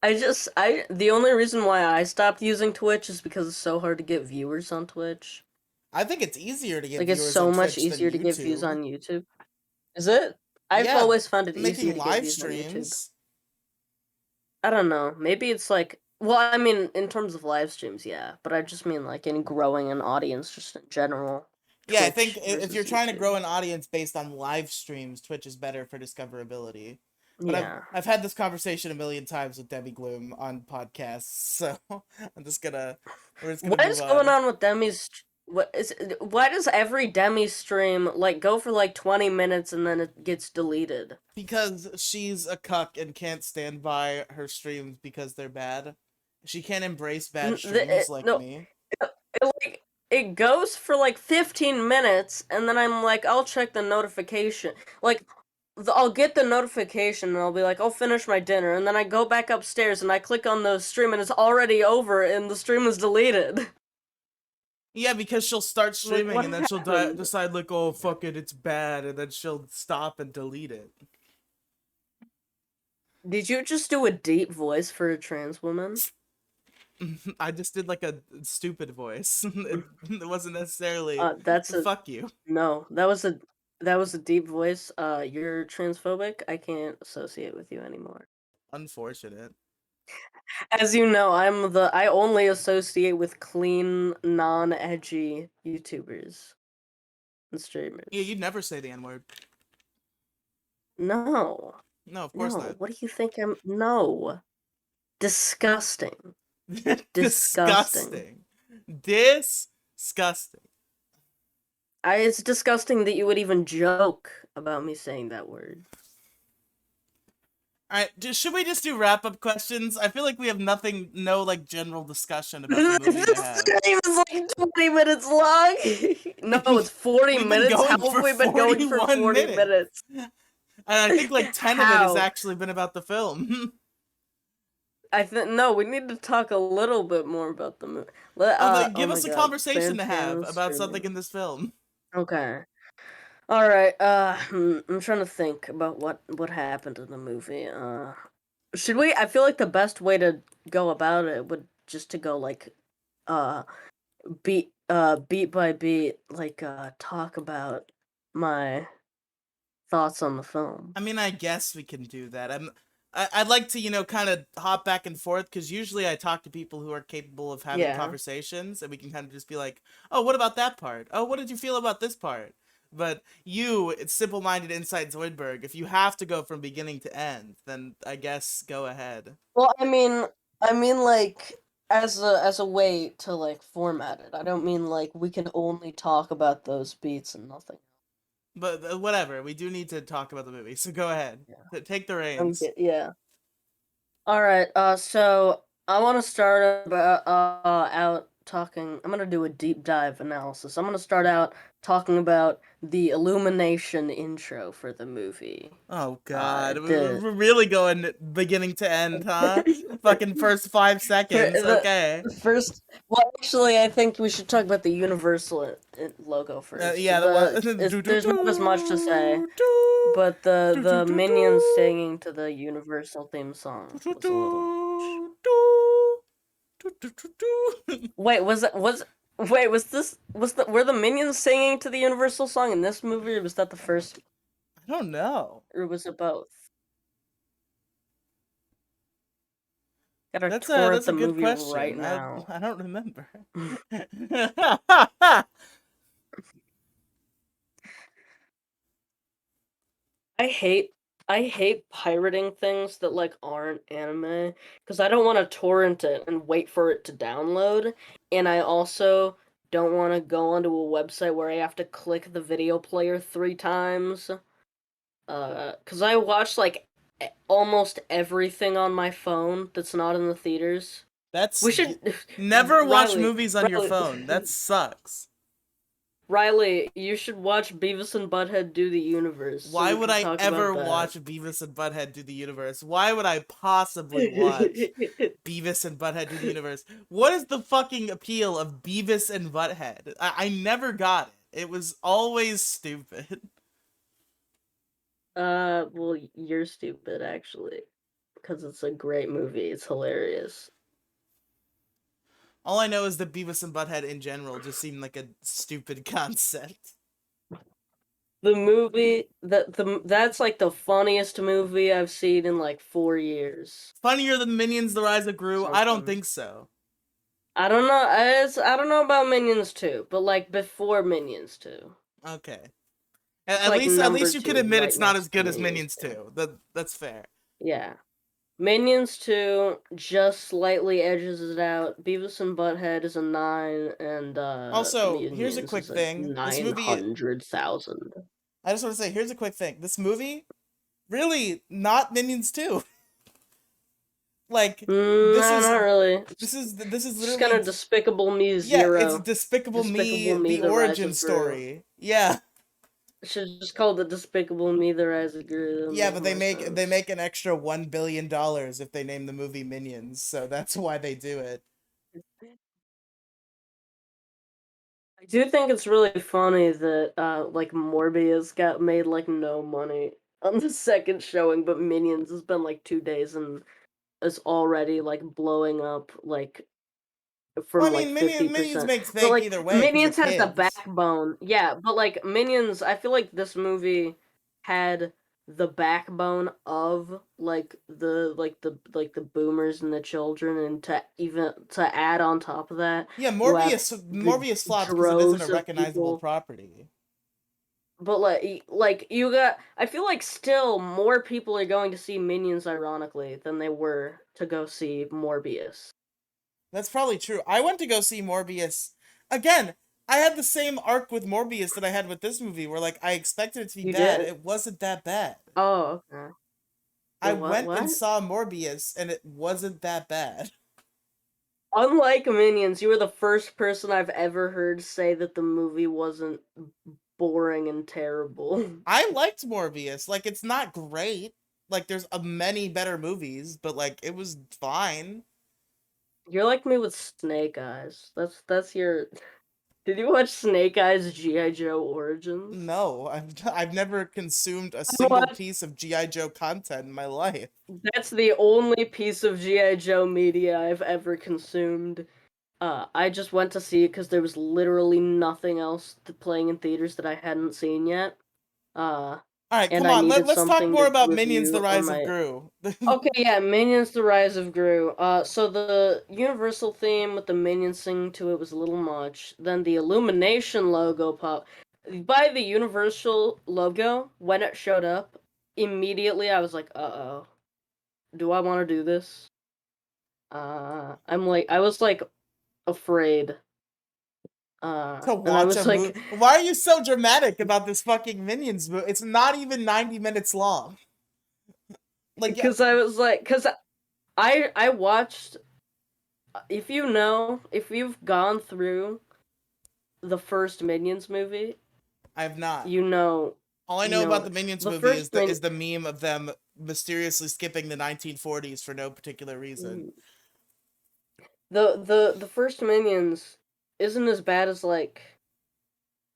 The only reason why I stopped using Twitch is because it's so hard to get viewers on Twitch. I think it's easier to get like viewers it's so on much Twitch easier to than get views on YouTube. Is it? I've always found it easier to get views on YouTube. I don't know. Maybe it's like Well, I mean, in terms of live streams, yeah, but I just mean like in growing an audience, just in general. Yeah, I think Twitch if you're versus trying to YouTube. grow an audience based on live streams, Twitch is better for discoverability. But Yeah. I've had this conversation a million times with Debbie Gloom on podcasts, so we're just gonna What move is going on. on with Demi's? Why does every Demi stream like go for like 20 minutes and then it gets deleted? Because she's a cuck and can't stand by her streams because they're bad. She can't embrace bad streams like No, me. like it goes for like 15 minutes and then I'm like, I'll check the notification. Like I'll get the notification and I'll be like, I'll finish my dinner, and then I go back upstairs and I click on the stream and it's already over and the stream is deleted. Yeah, because she'll start Like, streaming what and then she'll happened? decide like, oh fuck it, it's bad, and then she'll stop and delete it. Did you just do a deep voice for a trans woman? I just did like a stupid voice. It wasn't necessarily That's a fuck you. no. That was a deep voice. You're transphobic. I can't associate with you anymore. Unfortunate. As you know, I only associate with clean, non-edgy YouTubers and streamers. Yeah, you'd never say the N-word. No. No, of course No. not. What do you think I'm No. Disgusting. Disgusting. Disgusting. It's disgusting that you would even joke about me saying that word. Alright, should we just do wrap-up questions? I feel like we have no like general discussion about the movie to This have. stream is like 20 minutes long. No, it's 40 We've been minutes. going How for have we been going for 41 40 minutes? And I think like 10 of it has actually been about the film. No, we need to talk a little bit more about the movie. Give us my a God, conversation to have Santana about something streaming. in this film. Okay. All right. I'm trying to think about what happened in the movie. Should we? I feel like the best way to go about it would just to go like, uh, beat by beat, like talk about my thoughts on the film. I mean, I guess we can do that. I'd like to, kind of hop back and forth, because usually I talk to people who are capable of having Yeah. conversations, and we can kind of just be like, oh, what about that part? Oh, what did you feel about this part? But it's simple-minded InsightZoidberg. If you have to go from beginning to end, then I guess go ahead. Well, I mean like as a way to like format it. I don't mean like we can only talk about those beats and nothing. But whatever, we do need to talk about the movie, so go ahead. Yeah. Take the reins. Yeah. All right. So I want to start out talking. I'm gonna do a deep dive analysis. I'm gonna start out talking about the Illumination intro for the movie. Oh god, we're really going beginning to end, huh? Fucking first 5 seconds, okay. Well, actually, I think we should talk about the Universal logo first. Yeah, there's not as much to say, but the minions singing to the Universal theme song was a little much. Wait, were the minions singing to the Universal song in this movie, or was that the first? I don't know. Or was it both? That's a good question. Right now. I don't remember. I hate pirating things that like aren't anime, because I don't want to torrent it and wait for it to download, and I also don't want to go onto a website where I have to click the video player 3 times. Because I watch like almost everything on my phone that's not in the theaters. We should never watch Riely, movies on your phone. That sucks. Riely, you should watch Beavis and Butthead Do the Universe. Why would I ever watch Beavis and Butthead Do the Universe? Why would I possibly watch Beavis and Butthead Do the Universe? What is the fucking appeal of Beavis and Butthead? I never got it. It was always stupid. Well, you're stupid, actually. Because it's a great movie. It's hilarious. All I know is that Beavis and Butthead in general just seemed like a stupid concept. The movie that's like the funniest movie I've seen in like 4 years. Funnier than Minions: The Rise of Gru? So I don't far. think so. I don't know. I don't know about Minions 2, but like before Minions 2. Okay. It's At like least number you can 2 admit right it's not as next to good as Minions Minions 2. 2. That's fair. Yeah. Minions 2 just slightly edges it out. Beavis and Butthead is a 9, and Also, here's a Minions quick is a thing. This movie, 900,000. I just want to say, here's a quick thing. This movie, really not Minions 2. Like, No, not really. this is It's just literally kind of Despicable Me yeah, it's 0. Despicable Me, Despicable Me: the The Rise origin of Gru. story. Yeah. It should just call it Despicable Me: The Rise of Gru. That Yeah, make but more they sense. make an extra $1 billion if they name the movie Minions, so that's why they do it. I do think it's really funny that like Morbius got made like no money on the second showing, but Minions has been like 2 days and is already like blowing up like Well, I from like mean, Minions 50%. makes But bank like either way because of Minions has the kids. backbone. Yeah, but like Minions, I feel like this movie had the backbone of like the boomers and the children, and to add on top of that, Yeah, you have the Morbius flopped because it isn't a droves of recognizable people. property. But like you got, I feel like still more people are going to see Minions ironically than they were to go see Morbius. That's probably true. I went to go see Morbius. Again, I had the same arc with Morbius that I had with this movie, where like I expected it to be You bad. did? It wasn't that bad. Oh, okay. I Wait, what? went and What? saw Morbius, and it wasn't that bad. Unlike Minions, you were the first person I've ever heard say that the movie wasn't boring and terrible. I liked Morbius. Like, it's not great. Like, there's many better movies, but like, it was fine. You're like me with Snake Eyes. That's your. Did you watch Snake Eyes G.I. Joe Origins? No, I've never consumed a I single watched. piece of GI Joe content in my life. That's the only piece of G.I. Joe media I've ever consumed. I just went to see it because there was literally nothing else playing in theaters that I hadn't seen yet. Uh, All right, and come I on. needed Let's talk something more to about Minions: The review on Rise of my. Gru. Okay, yeah, Minions: The Rise of Gru. So the Universal theme with the Minions singing to it was a little much. Then the Illumination logo pop. By the Universal logo, when it showed up, immediately I was like, uh-oh. Do I want to do this? I was like afraid. To And I watch a was movie. like, Why are you so dramatic about this fucking Minions movie? It's not even 90 minutes long. Like, yeah, because I was like, because I watched. If you've gone through the first Minions movie, I have not. you know, All I you know know about it. the Minions The movie first is Min. the meme of them mysteriously skipping the 1940s for no particular reason. The first Minions isn't as bad as like.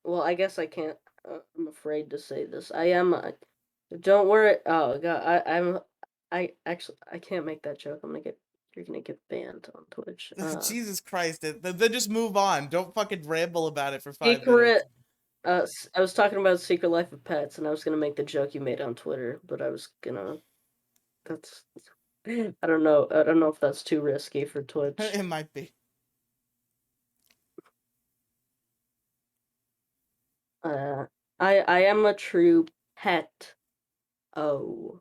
Well, I guess I can't. I'm afraid to say this. I am. Don't worry. Oh god, I actually I can't make that joke. You're gonna get banned on Twitch. Jesus Christ, then just move on. Don't fucking ramble about it for 5 minutes. Secret. I was talking about Secret Life of Pets, and I was gonna make the joke you made on Twitter, but I was gonna. That's. I don't know. I don't know if that's too risky for Twitch. It might be. Uh, I am a true pet. Oh,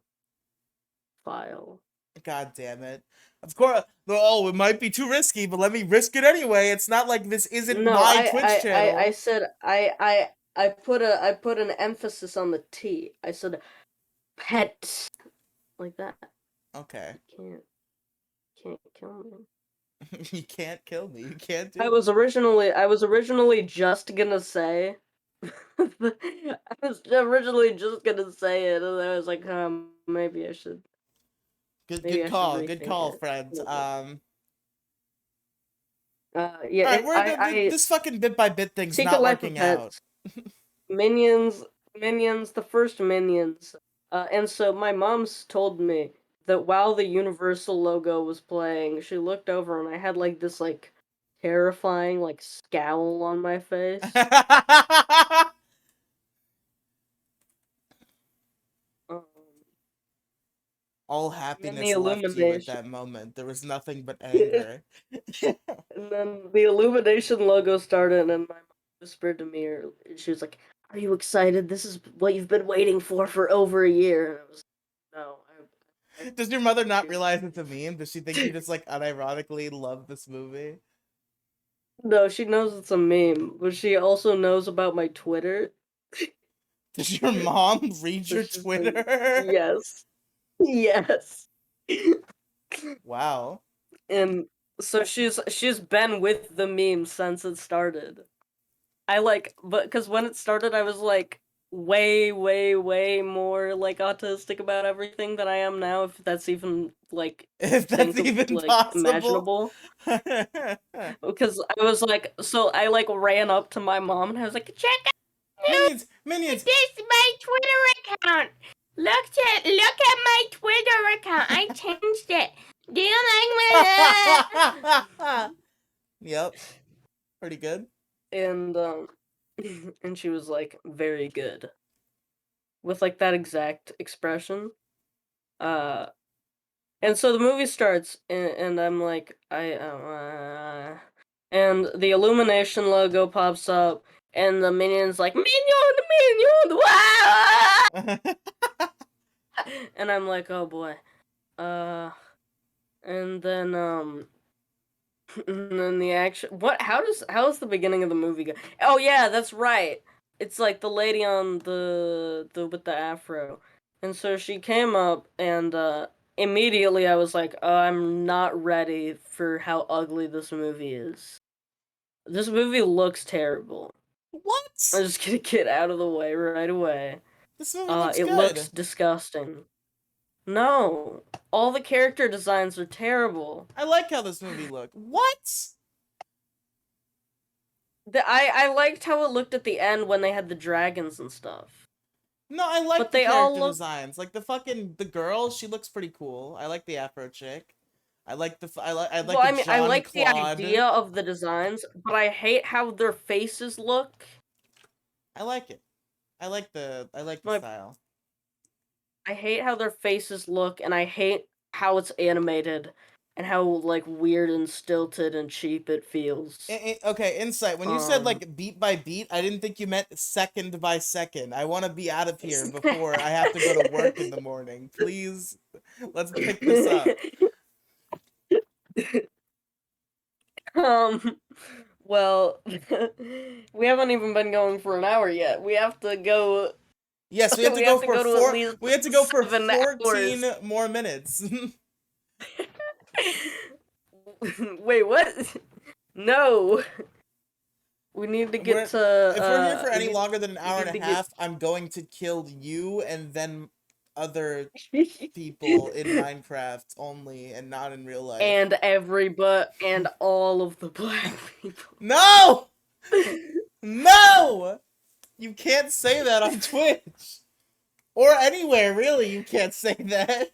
file. God damn it. Of course, oh, it might be too risky, but let me risk it anyway. It's not like this isn't No, my Twitch I channel. said I put an emphasis on the T. I said pet like that. Okay. Can't kill me. You can't kill me. You can't do I it. was originally just gonna say I was originally just gonna say it, and I was like, maybe I should Good call. Good rethink call, it. friend. Yeah, All right, this fucking bit by bit thing's Secret not Life of working out. Pets, Minions, the first Minions, and so my mom's told me that while the Universal logo was playing, she looked over and I had like this like terrifying like scowl on my face. all And happiness the left you at illumination. that moment. There was nothing but anger. And then the illumination logo started, and my mom whispered to me, or she was like, "Are you excited? This is what you've been waiting for over a year." And I was like, "No." Does your mother not realize it's a meme? Does she think you just like unironically love this movie? No, she knows it's a meme, but she also knows about my Twitter. Does your mom read So your she's like, Twitter? yes. Yes. Wow. And so she's been with the meme since it started. But because when it started, I was like way, way, way more like autistic about everything than I am now, if that's even like If that's even possible. imaginable. Because I was like, so I like ran up to my mom and I was like, check Minions, this is my Twitter account. Look at my Twitter account. I changed it. Do you like my Yep. Pretty good. And and she was like, very good. With like that exact expression. And so the movie starts, and I'm like, and the Illumination logo pops up, and the minion's like, minion, wow! And I'm like, oh boy. And then, and then the action. How's the beginning of the movie go? Oh yeah, that's right. It's like the lady on the with the afro, and so she came up, and immediately I was like, oh, I'm not ready for how ugly this movie is. This movie looks terrible. What? I'm just gonna get out of the way right away. This movie looks It good. looks disgusting. No, all the character designs are terrible. I like how this movie looked. What? I liked how it looked at the end when they had the dragons and stuff. No, I like But the they all character look- designs. Like the girl, she looks pretty cool. I like the afro chick. I like the I like Well, I the mean, I John like the Claude. idea of the designs, but I hate how their faces look. I like it. I like the My- style. I hate how their faces look, and I hate how it's animated, and how like weird and stilted and cheap it feels. Okay, Insight. When you said like beat by beat, I didn't think you meant second by second. I want to be out of here before I have to go to work in the morning. Please, let's pick this up. Well, we haven't even been going for an hour yet. We have to go. Yes, we have to We go have to for go to at four. least We have to go for 7 14 hours. more minutes. Wait, what? No. We need to get to. If we're here for we any need- longer than an hour and need a to get- half, I'm going to kill you and then other people in Minecraft only and not in real life. and and all of the black people. No! No! You can't say that on Twitch. Or anywhere, really, you can't say that.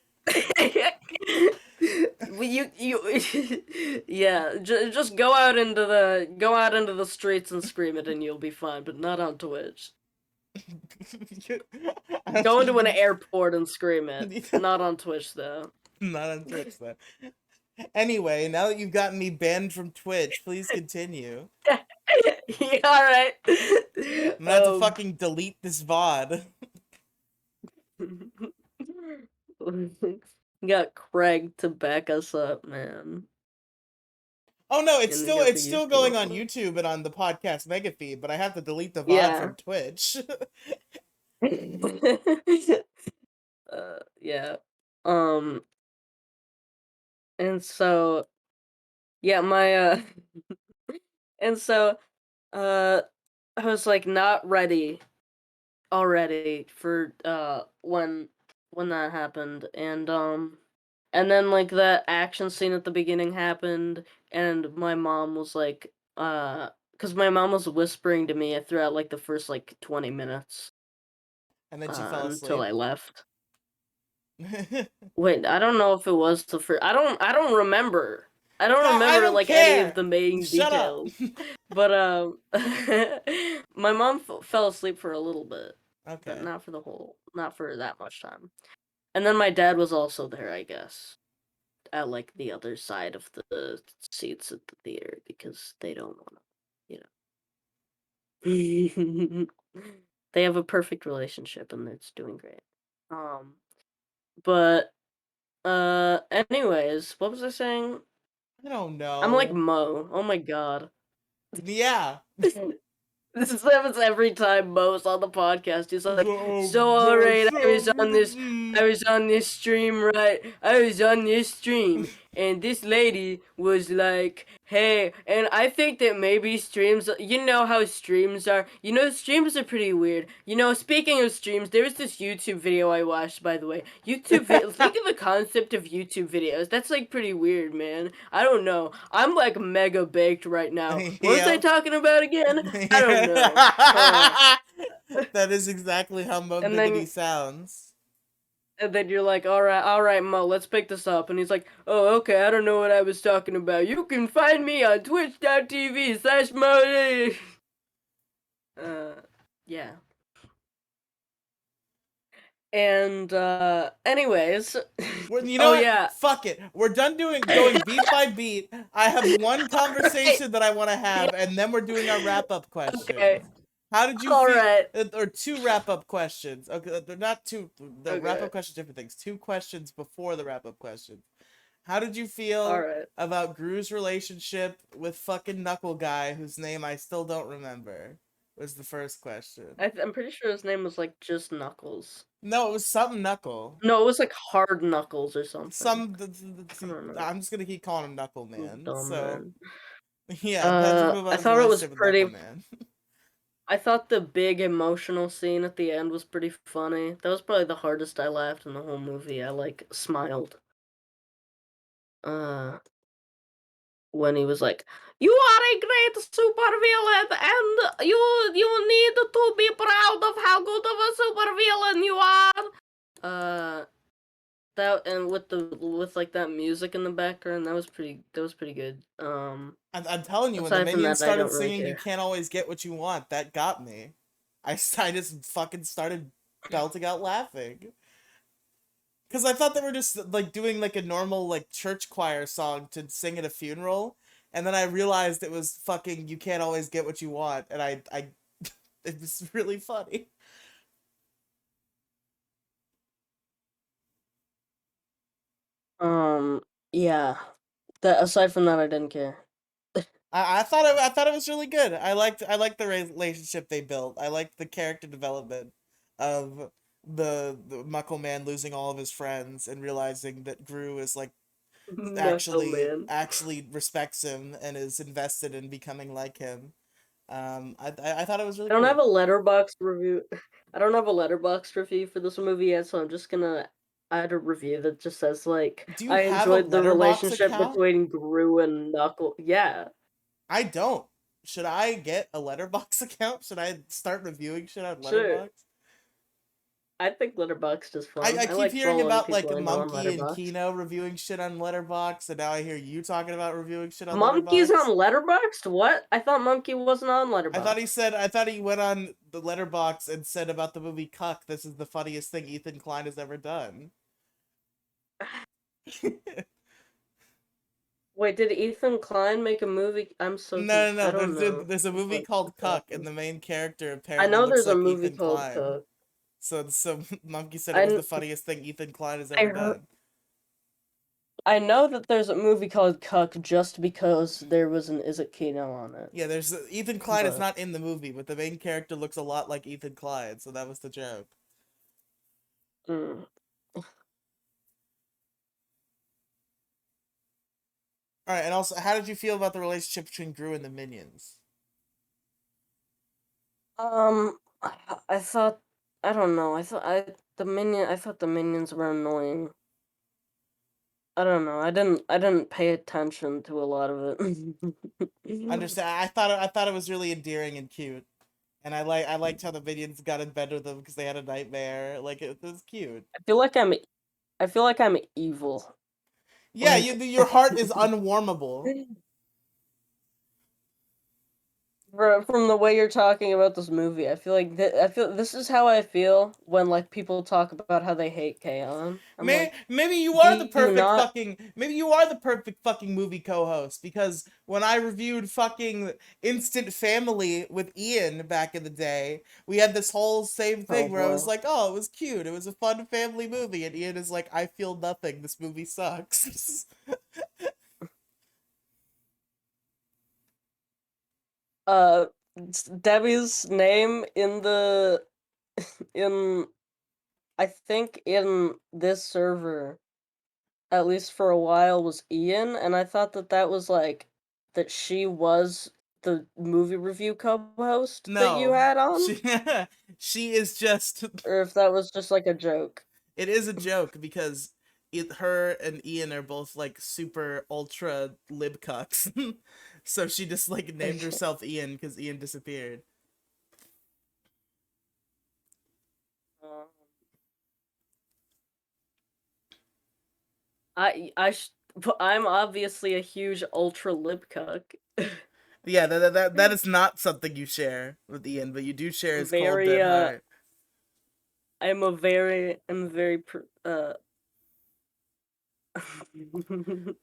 Well, you yeah, just go out into the streets and scream it, and you'll be fine. But not on Twitch. Go into an airport and scream it. Not on Twitch though. Not on Twitch, though. Anyway, now that you've gotten me banned from Twitch, please continue. Yeah, alright. I'm gonna have to fucking delete this VOD. Got Craig to back us up, man. Oh no, it's And still you got it's the still YouTube going on upload. YouTube and on the podcast mega feed, but I have to delete the VOD Yeah. from Twitch. Yeah. And so, yeah, and so, I was like not ready already for when that happened, and then like that action scene at the beginning happened, and my mom was like, because my mom was whispering to me throughout like the first like 20 minutes. And then she fell asleep. Until I left. Wait, I don't know if it was the first. I don't remember. I don't God, I remember don't like care. any of the main Shut details. up. But my mom fell asleep for a little bit, Okay. but not for that much time. And then my dad was also there, I guess, at like the other side of the seats at the theater because they don't want to, they have a perfect relationship and it's doing great. But anyways, what was I saying? I don't I'm like know. Mo. Oh my god. Yeah. This happens every time Mo's on the podcast. He's like, So, so alright, I was on this stream, right? I was on this stream, and this lady was like, hey, and I think that maybe streams, you know how streams are, streams are pretty weird. Speaking of streams, there was this YouTube video I watched, by the way. Think of the concept of YouTube videos. That's like pretty weird, man. I don't know. I'm like mega baked right now. What was I Yep. talking about again? I don't know. That is exactly how Mo And Biggity then- sounds. And then you're like, all right, Mo, let's pick this up. And he's like, oh, okay, I don't know what I was talking about. You can find me on twitch.tv/Mo. Yeah. And, anyways. Well, you know what? Yeah. Fuck it. We're done going beat by beat. I have one conversation that I want to have, and then we're doing our wrap-up questions. Okay. How did you All feel? right. Or two wrap-up questions. Okay, they're not two. The Okay. wrap-up questions, different things. Two questions before the wrap-up question. How did you feel All right. about Gru's relationship with fucking Knuckle Guy, whose name I still don't remember? Was the first question. I'm pretty sure his name was like just Knuckles. No, it was something Knuckle. No, it was like Hard Knuckles or something. I'm just gonna keep calling him Knuckle Man. Dumb, So man. yeah, Patrick, move on I to thought it was relationship with pretty. Knuckle Man. I thought the big emotional scene at the end was pretty funny. That was probably the hardest I laughed in the whole movie. I like smiled. When he was like, "You are a great supervillain, and you need to be proud of how good of a supervillain you are." That and with like that music in the background, that was pretty good. I'm telling you, when the Aside from minions that, I started don't really singing "You care. Can't Always Get What You Want," that got me. I just fucking started belting out laughing. Because I thought they were just like doing like a normal like church choir song to sing at a funeral, and then I realized it was fucking "You Can't Always Get What You Want," and I it was really funny. Yeah. That aside from that, I didn't care. I thought it was really good. I liked the relationship they built. I liked the character development of the Muckle Man losing all of his friends and realizing that Gru is like actually respects him and is invested in becoming like him. I thought it was really I don't cool. have a letterbox review. I don't have a letterbox review for this movie yet, so I'm just gonna add a review that just says like, Do you I have a enjoyed the Letterboxd relationship account? between Gru and Knuckle. Yeah. I don't. Should I get a Letterboxd account? Should I start reviewing shit on Sure. Letterboxd? I think Letterboxd is fun. I keep like hearing following about people like I know on Monkey and Letterboxd. Kino reviewing shit on Letterboxd, and now I hear you talking about reviewing shit on Monkey's Letterboxd. on Letterboxd? What? I thought Monkey wasn't on Letterboxd. I thought he went on the Letterboxd and said about the movie Cuck, "This is the funniest thing Ethan Klein has ever done." Wait, did Ethan Klein make a movie? I'm so No. I don't know. There's a movie What called Cuck, happened? and the main character I apparently know looks there's a like movie Ethan called Klein. Cook. So Monkey said it was the funniest thing Ethan Klein has ever done. I know that there's a movie called Cuck just because there was an Is It Kino on it. Yeah, there's Ethan Klein is But- not in the movie, but the main character looks a lot like Ethan Klein, so that was the joke. Mm. All right, and also, how did you feel about the relationship between Gru and the minions? I thought I don't know. I thought the minions were annoying. I don't know. I didn't pay attention to a lot of it. Understand? I thought it was really endearing and cute, and I liked how the minions got in bed with them because they had a nightmare. Like it was cute. I feel like I'm evil. Yeah, Like- your heart is unwarmable. From the way you're talking about this movie, I feel like this is how I feel when like people talk about how they hate K-On! I'm like, Maybe you do are the you perfect not? fucking maybe you are the perfect fucking movie co-host, because when I reviewed fucking Instant Family with Ian back in the day, we had this whole same Oh thing where I was boy. like, "Oh, it was cute. It was a fun family movie." And Ian is like, "I feel nothing. This movie sucks." Uh, Debbie's name in the in I think in this server, at least for a while, was Ian, and I thought that that was like that she was the movie review co-host that you No. had on, She is just or if that was just like a joke. it is a joke because her and Ian are both like super ultra libcucks. So she just like named herself Ian because Ian disappeared. Um, I'm obviously a huge ultra lip cuck. Yeah, that is not something you share with Ian, but you do share his cold Very dead heart. I'm very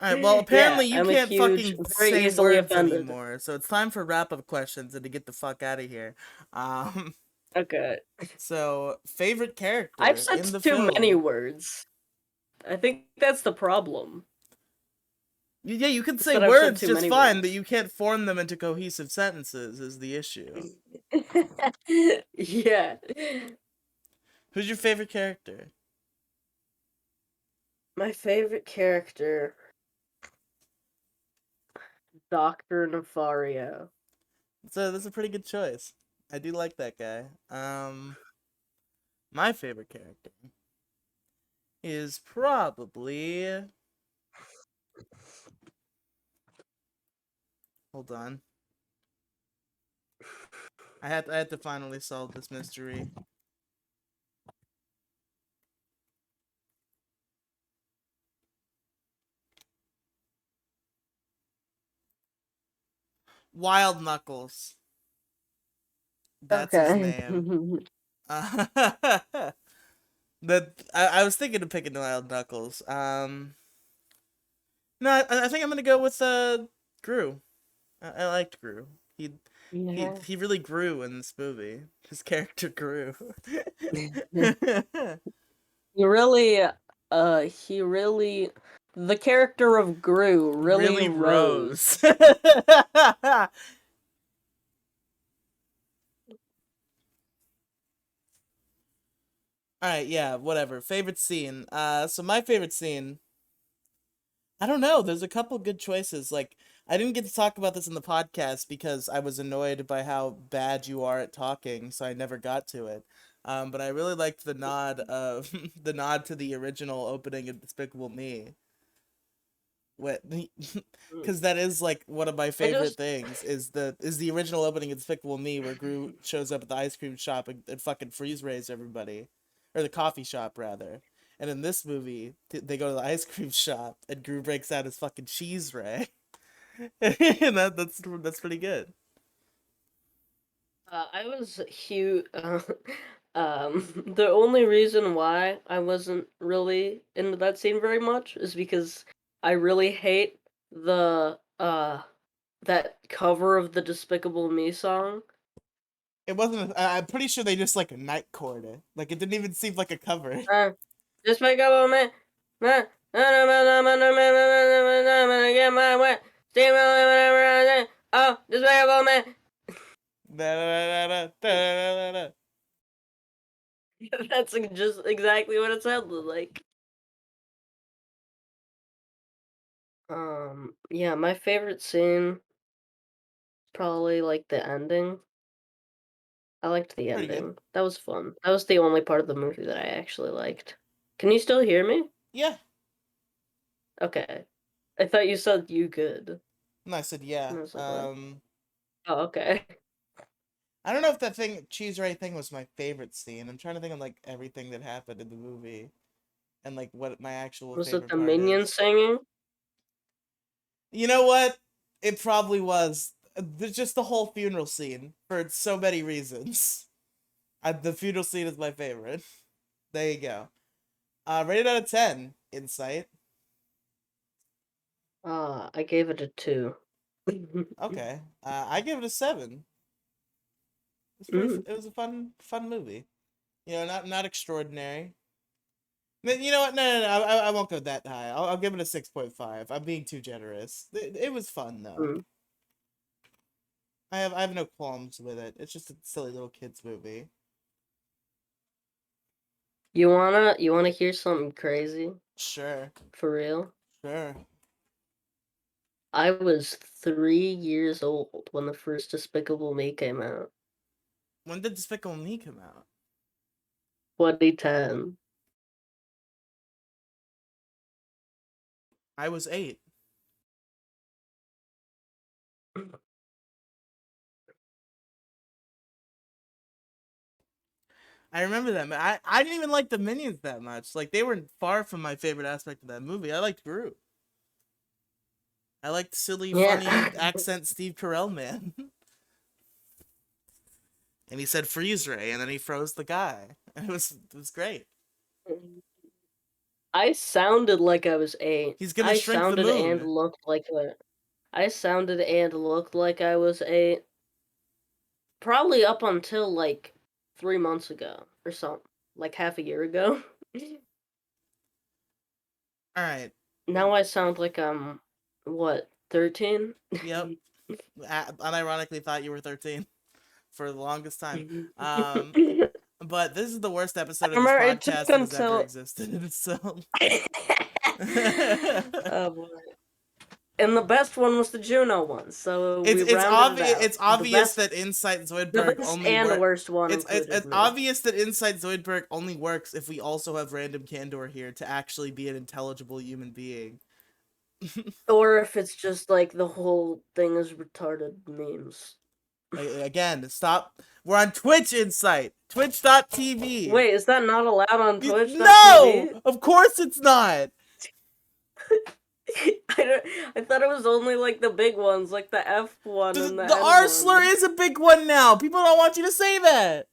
Alright, well yeah, apparently you I'm a can't huge, fucking very say easily words offended. anymore, so it's time for wrap-up questions and to get the fuck out of here. Um, Okay. so favorite I've character said in the too many film? words. I think that's the problem. Yeah, you can Is say that I've said words too just many fine, but words. you can't form them into cohesive sentences is the issue. Yeah. Who's your favorite character? My favorite character, Dr. Nefario. That's a pretty good choice. I do like that guy. My favorite character is probably. Hold on. I had to finally solve this mystery. Wild Knuckles. That's his Okay. name. That I was thinking of picking Wild Knuckles. No, I think I'm gonna go with Gru. I liked Gru. He Yeah. he really grew in this movie. His character grew. He really, the character of Gru really Really rose. rose. Alright, yeah, whatever. Favorite scene. So my favorite scene, I don't know, there's a couple good choices. Like, I didn't get to talk about this in the podcast because I was annoyed by how bad you are at talking, so I never got to it. But I really liked the nod of the nod to the original opening of Despicable Me. What because that is like one of my I favorite just, things is the original opening of Despicable Me where Gru shows up at the ice cream shop and fucking freeze rays everybody, or the coffee shop rather. And in this movie, they go to the ice cream shop and Gru breaks out his fucking cheese ray, and that's pretty good. I was huge. The only reason why I wasn't really into that scene very much is because I really hate the that cover of the Despicable Me song. It wasn't. I'm pretty sure they just like night chord it. Like it didn't even seem like a cover. Despicable Me, get my way, stay whenever I say, oh, Despicable Me. That's just exactly what it sounded like. Yeah, my favorite scene, probably like the ending. I liked the Pretty good. ending. That was fun. That was the only part of the movie that I actually liked. Can you still hear me? Yeah. Okay. I thought you said you could. And I said yeah. And I was like, what? Um. Oh, okay. I don't know if that thing cheese right thing was my favorite scene. I'm trying to think of like everything that happened in the movie and like what my actual Was it favorite the part minion is. singing? You know what? It probably was. there's just the whole funeral scene for so many reasons. The funeral scene is my favorite. There you go. Rated out of 10, Insight. I gave it a 2. Okay. I give it a 7. It was a fun movie. You know, not extraordinary. You know what? No. I won't go that high. I'll give it a 6.5. I'm being too generous. It was fun though. Mm. I have no qualms with it. It's just a silly little kids movie. You wanna hear something crazy? Sure. For real? Sure. I was 3 years old when the first Despicable Me came out. When did Despicable Me come out? 2010. I was 8. I remember that. I didn't even like the Minions that much. Like, they were far from my favorite aspect of that movie. I liked Gru. I liked silly, funny accent Steve Carell man. And he said freeze ray, and then he froze the guy. And it was great. I sounded like I was 8. He's gonna I shrink the sounded and moon. looked like I sounded and looked like I was 8. Probably up until like 3 months ago or something. Like half a year ago. Alright. Now I sound like I'm, what, 13? Yep. Unironically thought you were 13 for the longest time. But this is the worst episode of this Remember, it took podcast that has ever until... existed. So Oh boy. And the best one was the Juno one, so we rounded it out. It's obvious that InsightZoidberg the best only and works. worst one It's included me. obvious that InsightZoidberg only works if we also have Random Candor here to actually be an intelligible human being. Or if it's just like the whole thing is retarded memes. Again, stop. We're on Twitch, Insight. Twitch.tv. Wait, is that not allowed on Twitch? No! Of course it's not! I thought it was only like the big ones, like the F one and the The N R one. slur is a big one now. People don't want you to say that.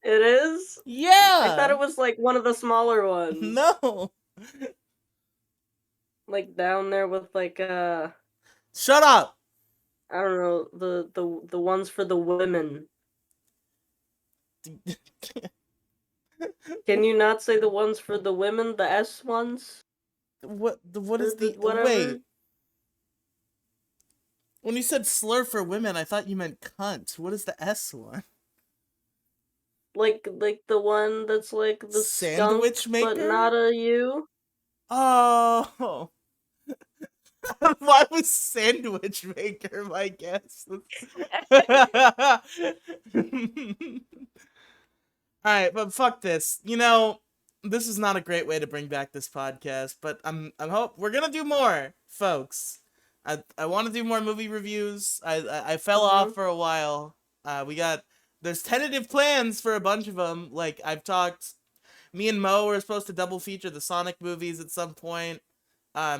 It is? Yeah. I thought it was like one of the smaller ones. No. Like down there with like Shut up. I don't know, the ones for the women. Can you not say the ones for the women, the S ones? What is the whatever? wait? When you said slur for women, I thought you meant cunt. What is the S one? Like the one that's like the Sandwich skunk, maker? but not a U? Oh. Why was sandwich maker my guess? Alright, but fuck this. You know, this is not a great way to bring back this podcast, but I'm hope we're gonna do more, folks. I want to do more movie reviews. I fell off for a while. There's tentative plans for a bunch of them. Like I've talked, me and Mo were supposed to double feature the Sonic movies at some point.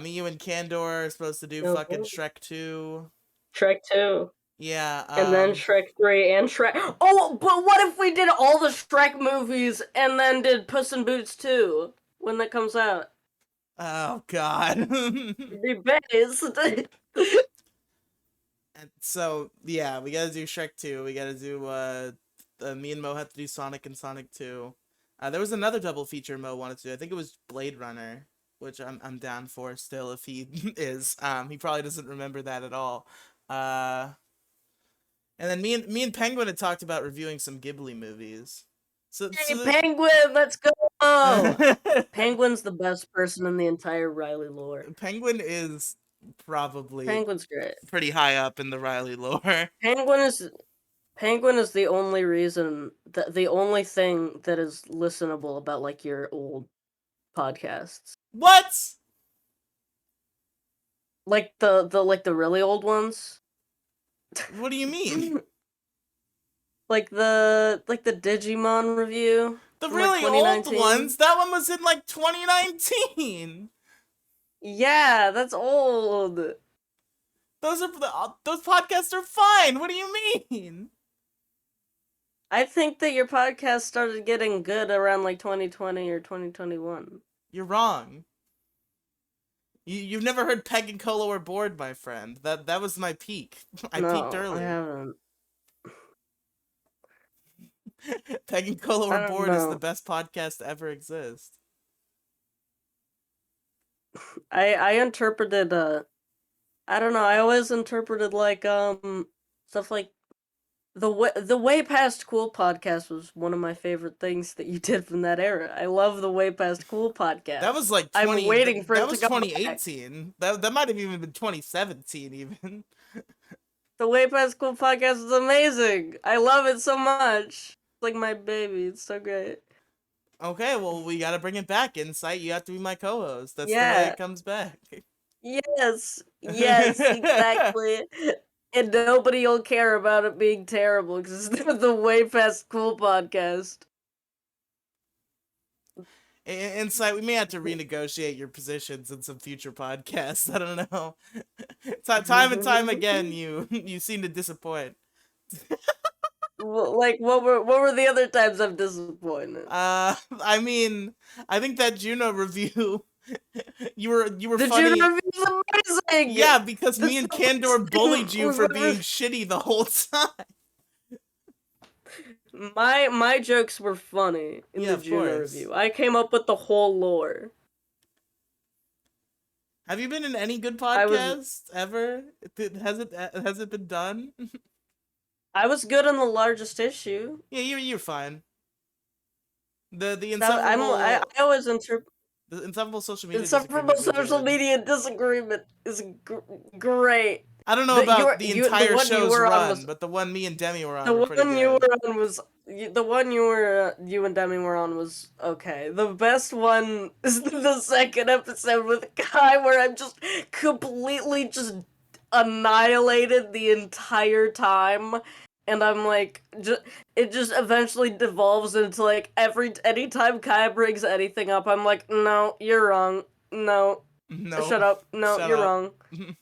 Me, you, and Candor are supposed to do fucking Shrek 2. Shrek 2. Yeah. And then Shrek 3 and Shrek... Oh, but what if we did all the Shrek movies and then did Puss in Boots 2 when that comes out? Oh, God. The best. And so, yeah, we gotta do Shrek 2. We gotta do, me and Mo have to do Sonic and Sonic 2. There was another double feature Mo wanted to do. I think it was Blade Runner, which I'm down for still if he is. He probably doesn't remember that at all. And then me and Penguin had talked about reviewing some Ghibli movies. Hey, Penguin, let's go! Penguin's the best person in the entire Riely lore. Penguin is probably Penguin's great. Pretty high up in the Riely lore. Penguin is the only reason the only thing that is listenable about like your old podcasts. What? Like the really old ones? What do you mean? like the Digimon review? The really old ones? That one was in like 2019. Yeah, that's old. Those podcasts are fine. What do you mean? I think that your podcast started getting good around like 2020 or 2021. You're wrong. You've never heard Peg and Colo Are Bored, my friend. That was my peak. I peaked No, early. I haven't. Peg and Colo I Are don't Bored is the know. best podcast to ever exist. I interpreted I don't know. I always interpreted like stuff like the Way Past Cool podcast was one of my favorite things that you did from that era. I love the Way Past Cool podcast. That was like I'm waiting for that it was to come back. 2018. That might have even been 2017 even. The Way Past Cool podcast is amazing. I love it so much. It's like my baby. It's so great. Okay, well we gotta bring it back, Insight. You have to be my co-host. That's the way Yeah. it comes back. Yes, exactly. And nobody will care about it being terrible because it's the Way Past Cool podcast. Insight, we may have to renegotiate your positions in some future podcasts. I don't know. Time and time again, you seem to disappoint. Like what were the other times I'm disappointed? I mean, I think that Juno review, you were The funny. Juno review is amazing. Yeah, because me That's and the Candor best bullied thing you we've for ever- being shitty the whole time. My jokes were funny in Yeah, the of Juno course. review. I came up with the whole lore. Have you been in any good I was- podcast ever? Has it been done? I was good on the largest issue. Yeah, you're fine. The I always interpret. the insufferable social media. Insufferable disagreement we social did. media disagreement is great. I don't know The- about you're- the you- the entire one you show's were on run, was- but the one me and Demi were on The were pretty one you good. were on was the one you and Demi were on was okay. The best one is the second episode with Kai, where I'm just completely just annihilated the entire time, and I'm like, it just eventually devolves into like anytime Kai brings anything up, I'm like, no, you're wrong, no, No, shut up, no, Shut you're up. wrong.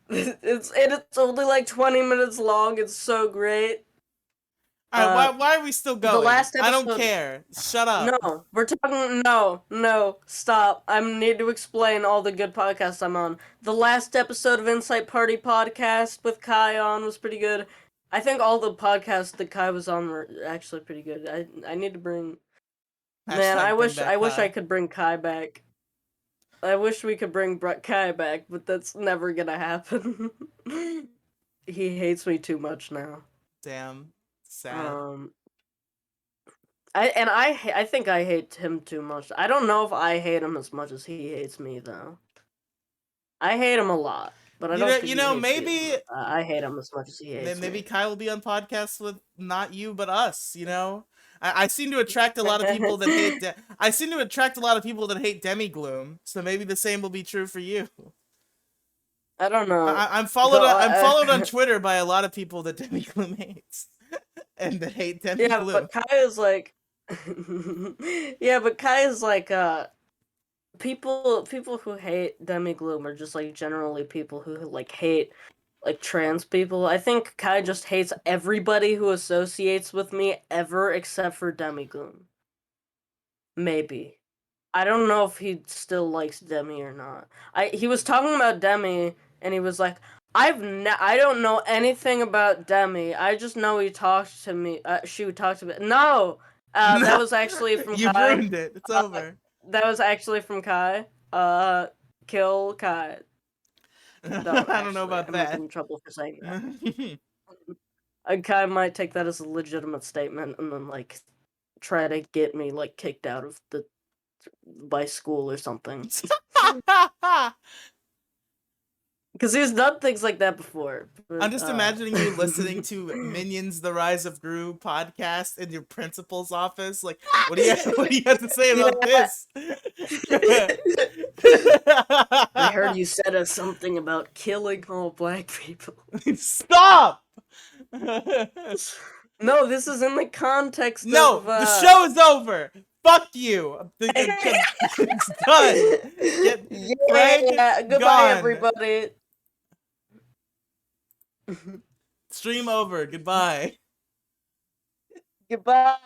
It's only like 20 minutes long. It's so great. All right, why are we still going? last I don't episode- care. Shut up. No, we're talking. No, stop. I need to explain all the good podcasts I'm on. The last episode of Insight Party podcast with Kai on was pretty good. I think all the podcasts that Kai was on were actually pretty good. I need to bring. Man, Hashtag I bring wish back I wish Kai. I could bring Kai back. I wish we could bring Kai back, but that's never gonna happen. He hates me too much now. Damn. Sad. I think I hate him too much. I don't know if I hate him as much as he hates me though. I hate him a lot, but I You don't know- think you he know, hates maybe- me as much. I hate him as much as he hates Maybe me. Kai will be on podcasts with not you but us. You know, I seem to attract a lot of people that hate. I seem to attract a lot of people that hate Demi Gloom. So maybe the same will be true for you. I don't know. I'm followed. No, I'm followed on Twitter by a lot of people that Demi Gloom hates, and that hate Demi Yeah, Gloom. but Kai is like, yeah, but Kai is like, people who hate Demi Gloom are just like generally people who like hate like trans people. I think Kai just hates everybody who associates with me ever except for Demi Gloom. Maybe. I don't know if he still likes Demi or not. He was talking about Demi and he was like, I don't know anything about Demi. I just know he talked to me. She talked to me. No, that was actually from You Kai. ruined it. It's over. That was actually from Kai. Kill Kai. I don't know about I'm that. in trouble for saying that. Kai might take that as a legitimate statement and then like try to get me like kicked out of by school or something. Because he's done things like that before. But, I'm just imagining you listening to Minions: The Rise of Gru podcast in your principal's office. Like, what do you have to say about this? I heard you said something about killing all black people. Stop! No, this is in the context No, of... the show is over. Fuck you. It's done. Craig, Yeah, goodbye, gone. everybody. Stream over. Goodbye. Goodbye.